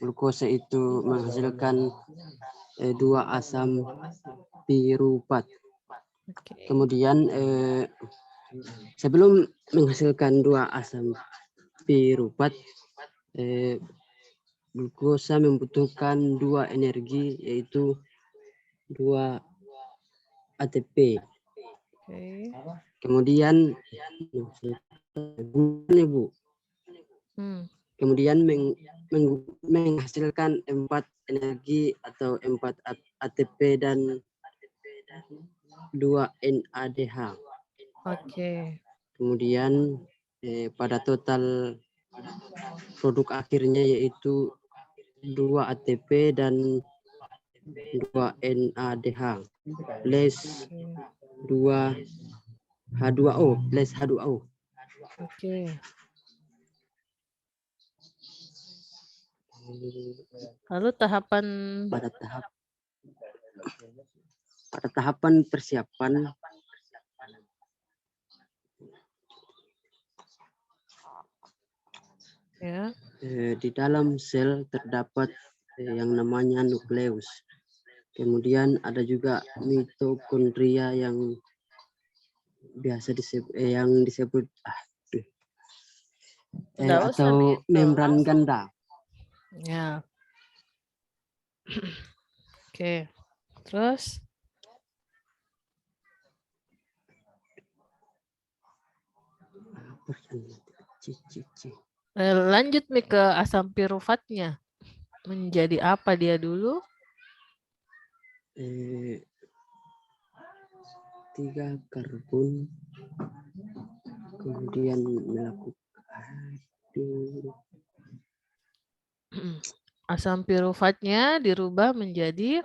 glukosa itu menghasilkan 2 asam piruvat. Okay. Kemudian sebelum menghasilkan 2 asam piruvat, glukosa membutuhkan 2 energi, yaitu 2 ATP. Okay. Kemudian Bu. Kemudian menghasilkan 4 energi atau 4 ATP dan 2 NADH. Oke. Kemudian pada total produk akhirnya yaitu 2 ATP dan 2 NADH plus 2 H2O plus H2O. Oke. Lalu tahapan pada tahapan persiapan ya. Di dalam sel terdapat yang namanya nukleus. Kemudian ada juga mitokondria yang biasa disebut Nggak usah nih atau itu. membran ganda. Ya. Oke. Terus lanjut nih ke asam piruvatnya. Menjadi apa dia dulu? 3 karbon. Kemudian melakukan asam piruvatnya dirubah menjadi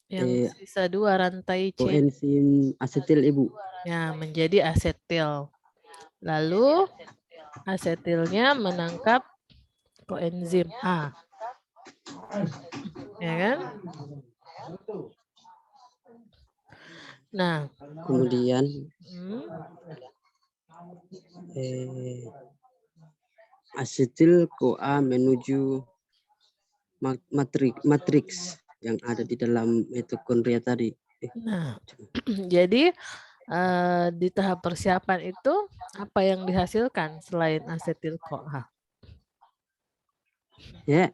yang sisa 2 rantai C. koenzim asetil, Ibu. Ya, menjadi asetil. Lalu asetilnya menangkap koenzim A. Ya kan? Nah, kemudian asetil CoA menuju matriks yang ada di dalam mitokondria tadi. Nah, jadi di tahap persiapan itu apa yang dihasilkan selain asetil CoA? Ya.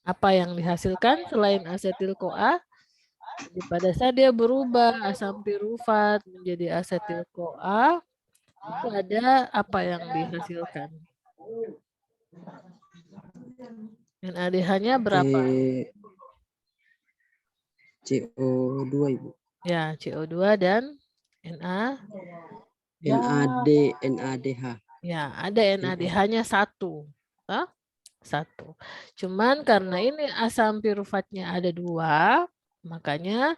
Apa yang dihasilkan selain asetil CoA? Jadi pada saat dia berubah asam piruvat menjadi asetil CoA, itu ada apa yang dihasilkan? NADH-nya berapa? CO2, Ibu. Ya, CO2 dan NADH. Ya, ada NADH-nya 1. Satu. Cuman karena ini asam piruvatnya ada 2, makanya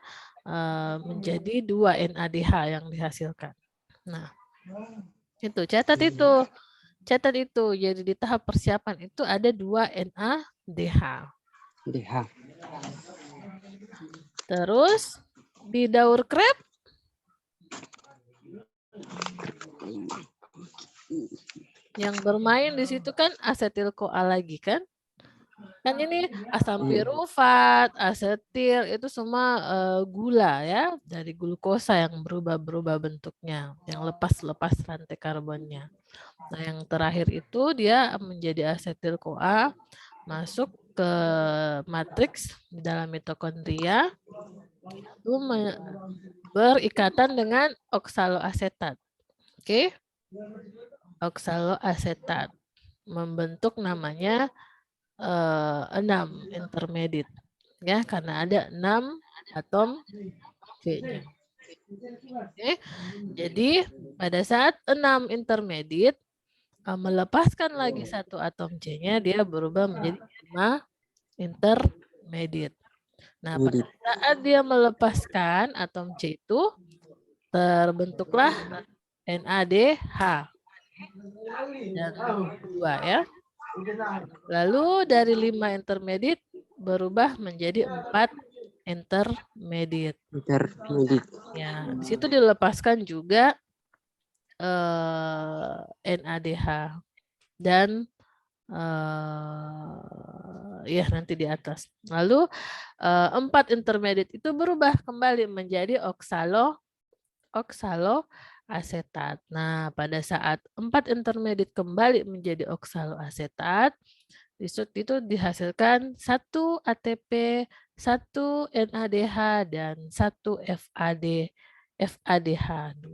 menjadi 2 NADH yang dihasilkan. Nah, itu catat itu. Catat itu. Jadi di tahap persiapan itu ada 2 NADH. Terus di daur krep yang bermain di situ kan asetil CoA lagi kan? Kan ini asam piruvat, asetil itu semua gula ya, dari glukosa yang berubah-berubah bentuknya, yang lepas-lepas rantai karbonnya. Nah, yang terakhir itu dia menjadi asetil CoA, masuk ke matriks di dalam mitokondria, itu berikatan dengan oksaloasetat. Oke? Oksaloasetat membentuk namanya 6 intermediate ya, karena ada 6 atom C-nya. Oke. Jadi pada saat 6 intermediate melepaskan lagi 1 atom C-nya, dia berubah menjadi 5 intermediate. Nah, pada saat dia melepaskan atom C itu terbentuklah NADH dan 2 ya. Lalu dari 5 intermediate berubah menjadi 4 intermediate. Ya, di situ dilepaskan juga NADH dan ya nanti di atas. Lalu 4 intermediate itu berubah kembali menjadi oksaloasetat. Nah, pada saat 4 intermediate kembali menjadi oksaloasetat, itu dihasilkan 1 ATP, 1 NADH, dan 1 FADH2.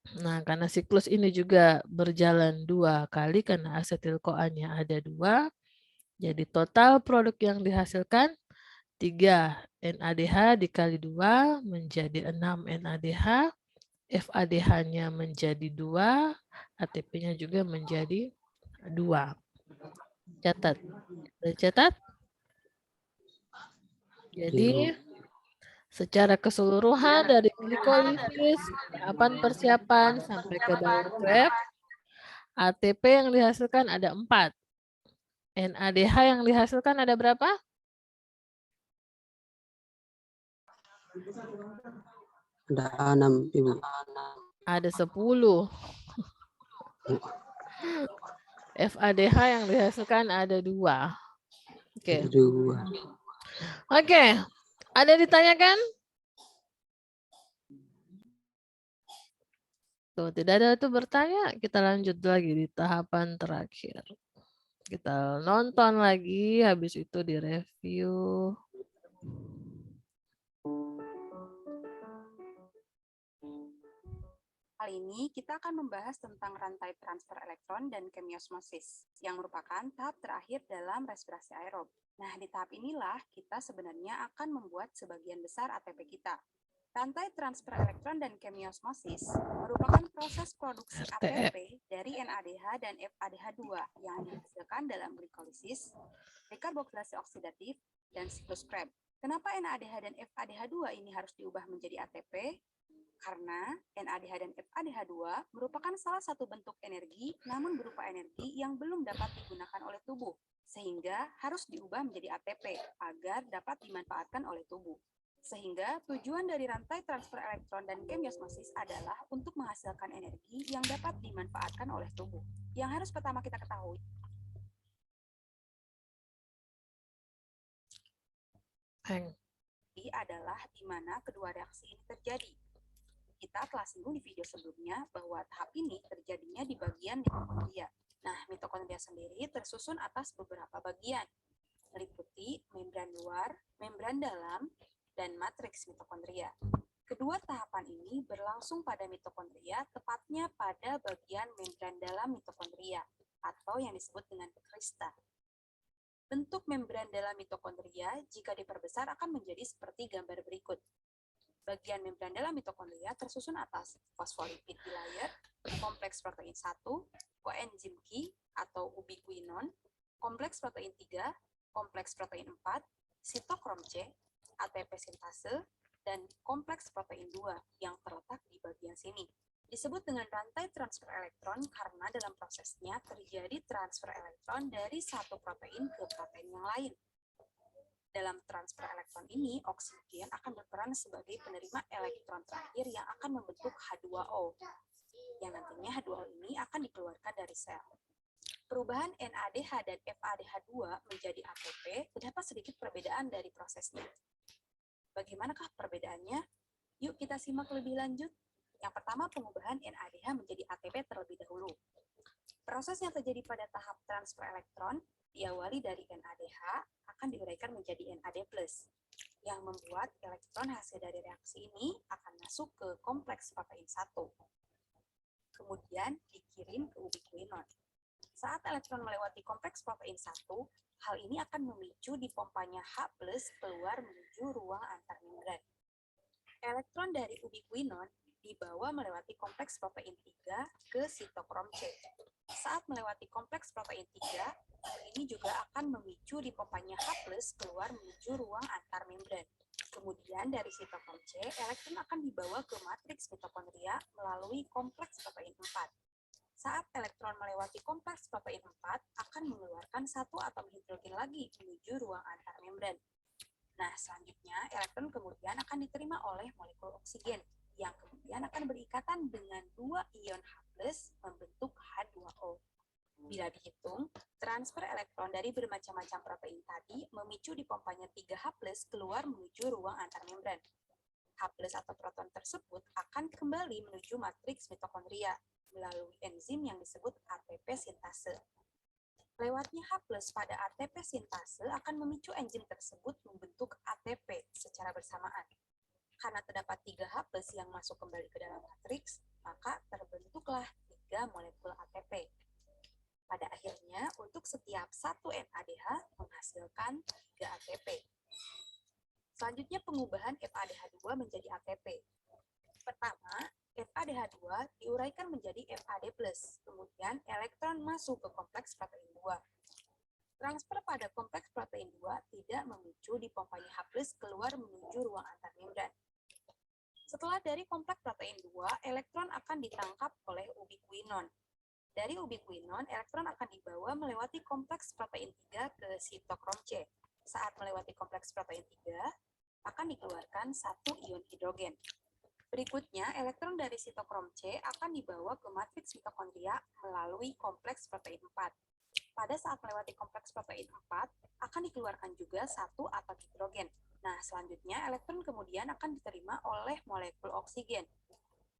Nah, karena siklus ini juga berjalan 2 kali karena asetil-CoA-nya ada 2, jadi total produk yang dihasilkan 3 NADH dikali 2 menjadi 6 NADH, FADH-nya menjadi 2, ATP-nya juga menjadi 2. Catat. Sudah catat? Jadi secara keseluruhan dari glikolisis, tahapan persiapan sampai ke dalam trap, ATP yang dihasilkan ada 4. NADH yang dihasilkan ada berapa? Ada 6, Ibu. Ada 10. FADH yang dihasilkan ada 2. Oke. 2. Oke. Ada ditanyakan? Tuh, tidak ada itu bertanya, kita lanjut lagi di tahapan terakhir. Kita nonton lagi, habis itu direview. Kali ini kita akan membahas tentang rantai transfer elektron dan kemiosmosis, yang merupakan tahap terakhir dalam respirasi aerob. Nah, di tahap inilah kita sebenarnya akan membuat sebagian besar ATP kita. Rantai transfer elektron dan kemiosmosis merupakan proses produksi ATP dari NADH dan FADH2 yang dihasilkan dalam glikolisis, dekarboksilasi oksidatif, dan siklus Krebs. Kenapa NADH dan FADH2 ini harus diubah menjadi ATP? Karena NADH dan FADH2 merupakan salah satu bentuk energi, namun berupa energi yang belum dapat digunakan oleh tubuh, sehingga harus diubah menjadi ATP agar dapat dimanfaatkan oleh tubuh. Sehingga tujuan dari rantai transfer elektron dan kemiosmosis adalah untuk menghasilkan energi yang dapat dimanfaatkan oleh tubuh. Yang harus pertama kita ketahui adalah di mana kedua reaksi ini terjadi. Kita telah singgung di video sebelumnya bahwa tahap ini terjadinya di bagian mitokondria. Nah, mitokondria sendiri tersusun atas beberapa bagian, meliputi membran luar, membran dalam, dan matriks mitokondria. Kedua tahapan ini berlangsung pada mitokondria, tepatnya pada bagian membran dalam mitokondria, atau yang disebut dengan krista. Bentuk membran dalam mitokondria jika diperbesar akan menjadi seperti gambar berikut. Bagian membran dalam mitokondria tersusun atas fosfolipid bilayer, kompleks protein 1, koenzim Q atau ubiquinon, kompleks protein 3, kompleks protein 4, sitokrom C, ATP sintase, dan kompleks protein 2 yang terletak di bagian sini. Disebut dengan rantai transfer elektron karena dalam prosesnya terjadi transfer elektron dari satu protein ke protein yang lain. Dalam transfer elektron ini, oksigen akan berperan sebagai penerima elektron terakhir yang akan membentuk H2O, yang nantinya H2O ini akan dikeluarkan dari sel. Perubahan NADH dan FADH2 menjadi ATP terdapat sedikit perbedaan dari prosesnya. Bagaimanakah perbedaannya? Yuk kita simak lebih lanjut. Yang pertama, pengubahan NADH menjadi ATP terlebih dahulu. Proses yang terjadi pada tahap transfer elektron diawali dari NADH akan diuraikan menjadi NAD+, yang membuat elektron hasil dari reaksi ini akan masuk ke kompleks protein 1. Kemudian dikirim ke ubiquinon. Saat elektron melewati kompleks protein 1, hal ini akan memicu dipompanya H+ keluar menuju ruang antarmembran. Elektron dari ubiquinon dibawa melewati kompleks protein 3 ke sitokrom C. Saat melewati kompleks protein 3, ini juga akan memicu dipompanya H+ keluar menuju ruang antarmembran. Kemudian dari sitokrom C, elektron akan dibawa ke matriks mitokondria melalui kompleks protein 4. Saat elektron melewati kompleks protein 4, akan mengeluarkan satu atom hidrogen lagi menuju ruang antarmembran. Nah, selanjutnya elektron kemudian akan diterima oleh molekul oksigen, yang kemudian akan berikatan dengan dua ion H+ membentuk H2O. Bila dihitung, transfer elektron dari bermacam-macam protein tadi memicu dipompanya 3H+ keluar menuju ruang antarmembran. H+ atau proton tersebut akan kembali menuju matriks mitokondria melalui enzim yang disebut ATP sintase. Lewatnya H+ pada ATP sintase akan memicu enzim tersebut membentuk ATP secara bersamaan. Karena terdapat 3H+ yang masuk kembali ke dalam matriks, maka terbentuklah 3 molekul ATP. Pada akhirnya, untuk setiap 1 NADH menghasilkan 3 ATP. Selanjutnya pengubahan FADH2 menjadi ATP. Pertama, FADH2 diuraikan menjadi FAD+, kemudian elektron masuk ke kompleks protein 2. Transfer pada kompleks protein 2 tidak memicu dipompanya H+ keluar menuju ruang antarmembran. Setelah dari kompleks protein 2, elektron akan ditangkap oleh ubiquinon. Dari ubiquinon, elektron akan dibawa melewati kompleks protein 3 ke sitokrom C. Saat melewati kompleks protein 3, akan dikeluarkan 1 ion hidrogen. Berikutnya, elektron dari sitokrom C akan dibawa ke matriks mitokondria melalui kompleks protein 4. Pada saat melewati kompleks protein 4, akan dikeluarkan juga 1 atom hidrogen. Nah, selanjutnya elektron kemudian akan diterima oleh molekul oksigen,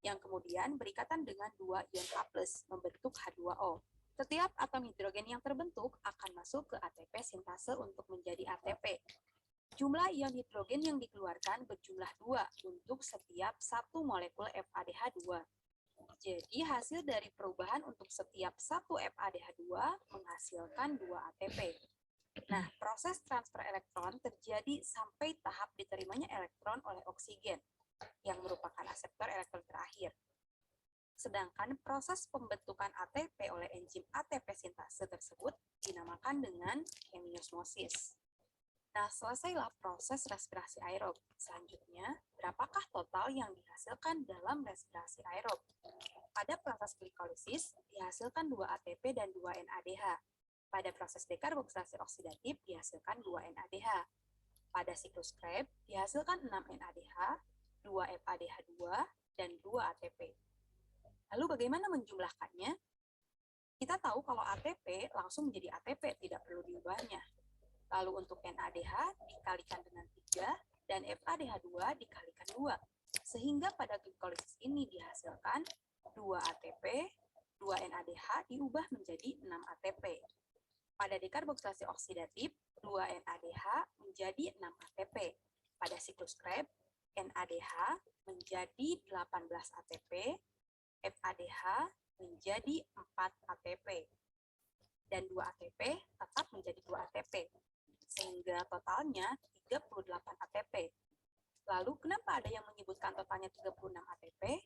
yang kemudian berikatan dengan 2 ion H+, membentuk H2O. Setiap atom hidrogen yang terbentuk akan masuk ke ATP sintase untuk menjadi ATP. Jumlah ion hidrogen yang dikeluarkan berjumlah 2 untuk setiap 1 molekul FADH2. Jadi hasil dari perubahan untuk setiap 1 FADH2 menghasilkan 2 ATP. Nah, proses transfer elektron terjadi sampai tahap diterimanya elektron oleh oksigen, yang merupakan aseptor elektron terakhir. Sedangkan proses pembentukan ATP oleh enzim ATP sintase tersebut dinamakan dengan chemiosmosis. Nah, selesailah proses respirasi aerob. Selanjutnya, berapakah total yang dihasilkan dalam respirasi aerob? Pada proses glikolisis, dihasilkan 2 ATP dan 2 NADH. Pada proses dekarboksilasi oksidatif, dihasilkan 2 NADH. Pada siklus Krebs, dihasilkan 6 NADH, 2 FADH2, dan 2 ATP. Lalu bagaimana menjumlahkannya? Kita tahu kalau ATP langsung menjadi ATP, tidak perlu diubahnya. Lalu untuk NADH dikalikan dengan 3 dan FADH2 dikalikan 2. Sehingga pada glikolisis ini dihasilkan 2 ATP, 2 NADH diubah menjadi 6 ATP. Pada dekarboksilasi oksidatif, 2 NADH menjadi 6 ATP. Pada siklus Krebs, NADH menjadi 18 ATP, FADH menjadi 4 ATP. Dan 2 ATP tetap menjadi 2 ATP. Sehingga totalnya 38 ATP. Lalu kenapa ada yang menyebutkan totalnya 36 ATP?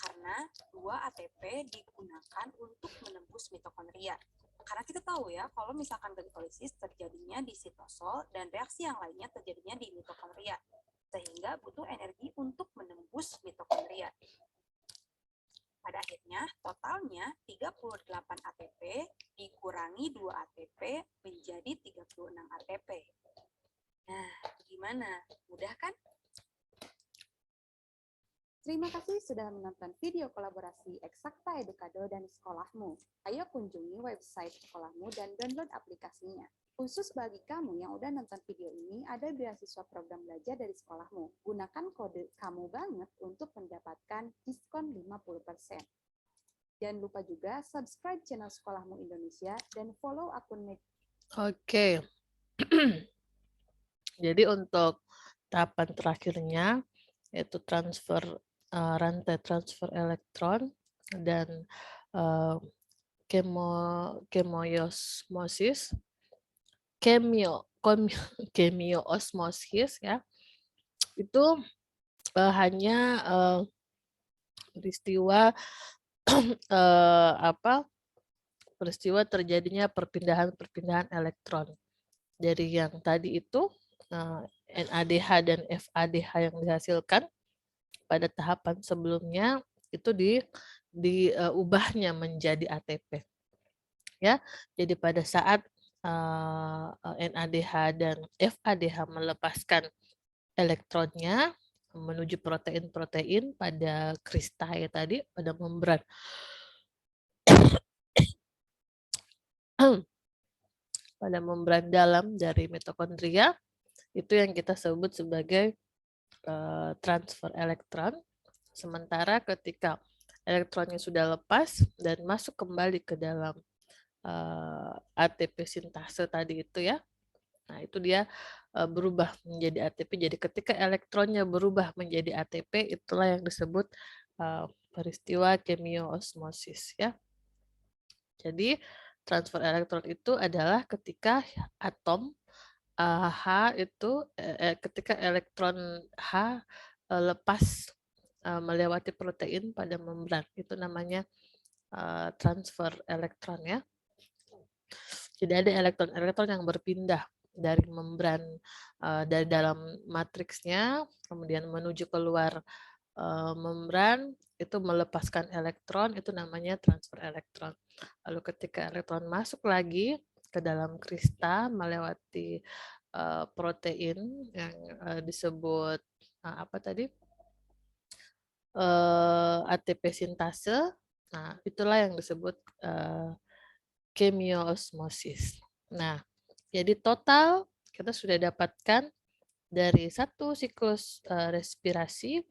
Karena 2 ATP digunakan untuk menembus mitokondria. Karena kita tahu ya, kalau misalkan glikolisis terjadinya di sitosol dan reaksi yang lainnya terjadinya di mitokondria. Sehingga butuh energi untuk menembus mitokondria. Pada akhirnya, totalnya 38 ATP dikurangi 2 ATP menjadi 36 ATP. Nah, gimana? Mudah kan? Terima kasih sudah menonton video kolaborasi Eksakta Edukado dan Sekolahmu. Ayo kunjungi website sekolahmu dan download aplikasinya. Khusus bagi kamu yang udah nonton video ini, ada beasiswa program belajar dari sekolahmu. Gunakan kode kamu banget untuk mendapatkan diskon 50%. Jangan lupa juga subscribe channel Sekolahmu Indonesia dan follow akun media. Oke. Jadi untuk tahapan terakhirnya yaitu rantai transfer elektron dan chemiosmosis ya, itu hanya peristiwa peristiwa terjadinya perpindahan elektron dari yang tadi itu NADH dan FADH yang dihasilkan pada tahapan sebelumnya itu diubahnya menjadi ATP. Ya, jadi pada saat NADH dan FADH melepaskan elektronnya menuju protein-protein pada kristal tadi, pada membran pada membran dalam dari mitokondria, itu yang kita sebut sebagai transfer elektron. Sementara ketika elektronnya sudah lepas dan masuk kembali ke dalam ATP sintase tadi itu ya, nah itu dia berubah menjadi ATP. Jadi ketika elektronnya berubah menjadi ATP, itulah yang disebut peristiwa kemioosmosis ya. Jadi transfer elektron itu adalah ketika atom H itu ketika elektron H lepas melewati protein pada membran, itu namanya transfer elektron ya. Jadi ada elektron-elektron yang berpindah dari membran dari dalam matriksnya kemudian menuju keluar membran, itu melepaskan elektron, itu namanya transfer elektron. Lalu ketika elektron masuk lagi ke dalam kristal melewati protein yang disebut apa tadi? ATP sintase. Nah, itulah yang disebut kemioosmosis. Nah, jadi total kita sudah dapatkan dari satu siklus respirasi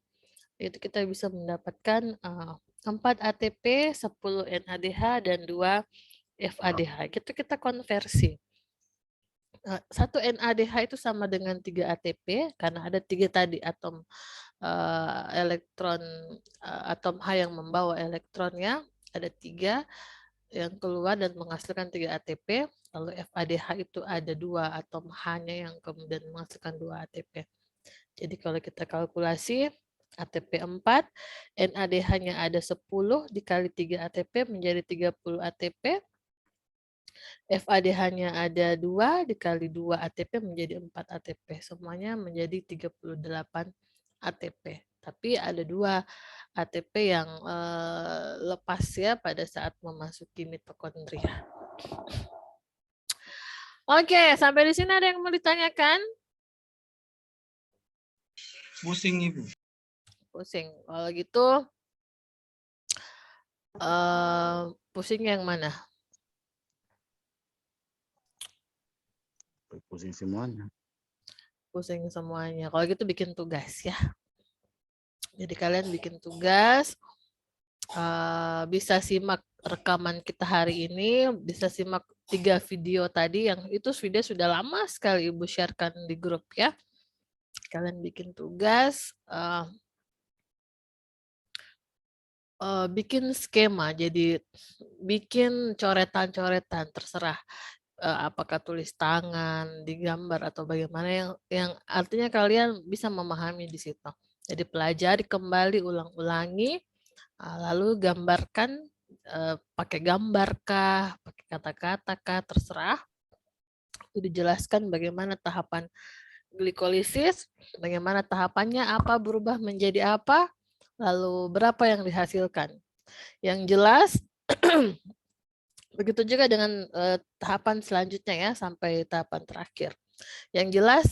itu kita bisa mendapatkan 4 ATP, 10 NADH, dan 2 FADH. Itu kita konversi. 1 NADH itu sama dengan 3 ATP karena ada 3 tadi atom elektron atom H yang membawa elektronnya, ada 3 yang keluar dan menghasilkan 3 ATP. Lalu FADH itu ada 2 atom H-nya yang kemudian menghasilkan 2 ATP. Jadi kalau kita kalkulasi ATP 4, NADH-nya ada 10 dikali 3 ATP menjadi 30 ATP. FADH-nya ada 2 dikali 2 ATP menjadi 4 ATP. Semuanya menjadi 38 ATP. Tapi ada 2 ATP yang lepas ya pada saat memasuki mitokondria. Oke, sampai di sini ada yang mau ditanyakan? Pusing Ibu. Pusing. Kalau gitu pusing yang mana? Pusing semuanya. Pusing semuanya. Kalau gitu bikin tugas ya. Jadi kalian bikin tugas, bisa simak rekaman kita hari ini, bisa simak 3 video tadi yang itu sudah lama sekali Ibu sharekan di grup ya. Kalian bikin tugas, bikin skema, jadi bikin coretan-coretan, terserah apakah tulis tangan, digambar atau bagaimana yang artinya kalian bisa memahami di situ. Jadi pelajari kembali, ulang-ulangi, lalu gambarkan pakai gambar kah, pakai kata-kata kah, terserah. Itu dijelaskan bagaimana tahapan glikolisis, bagaimana tahapannya, apa berubah menjadi apa, lalu berapa yang dihasilkan. Yang jelas, begitu juga dengan tahapan selanjutnya ya, sampai tahapan terakhir. Yang jelas,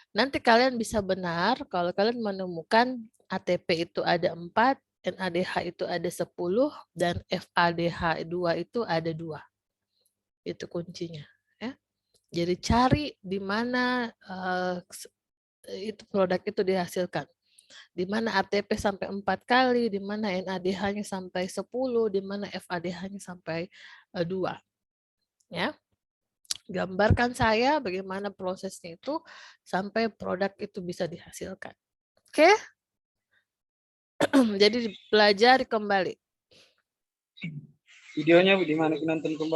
nanti kalian bisa benar kalau kalian menemukan ATP itu ada 4, NADH itu ada 10, dan FADH2 itu ada 2. Itu kuncinya. Ya. Jadi cari di mana itu produk itu dihasilkan. Di mana ATP sampai 4 kali, di mana NADH-nya sampai 10, di mana FADH-nya sampai 2. Ya. Gambarkan saya bagaimana prosesnya itu sampai produk itu bisa dihasilkan. Oke? Jadi pelajari kembali. Videonya di mana nonton kembali?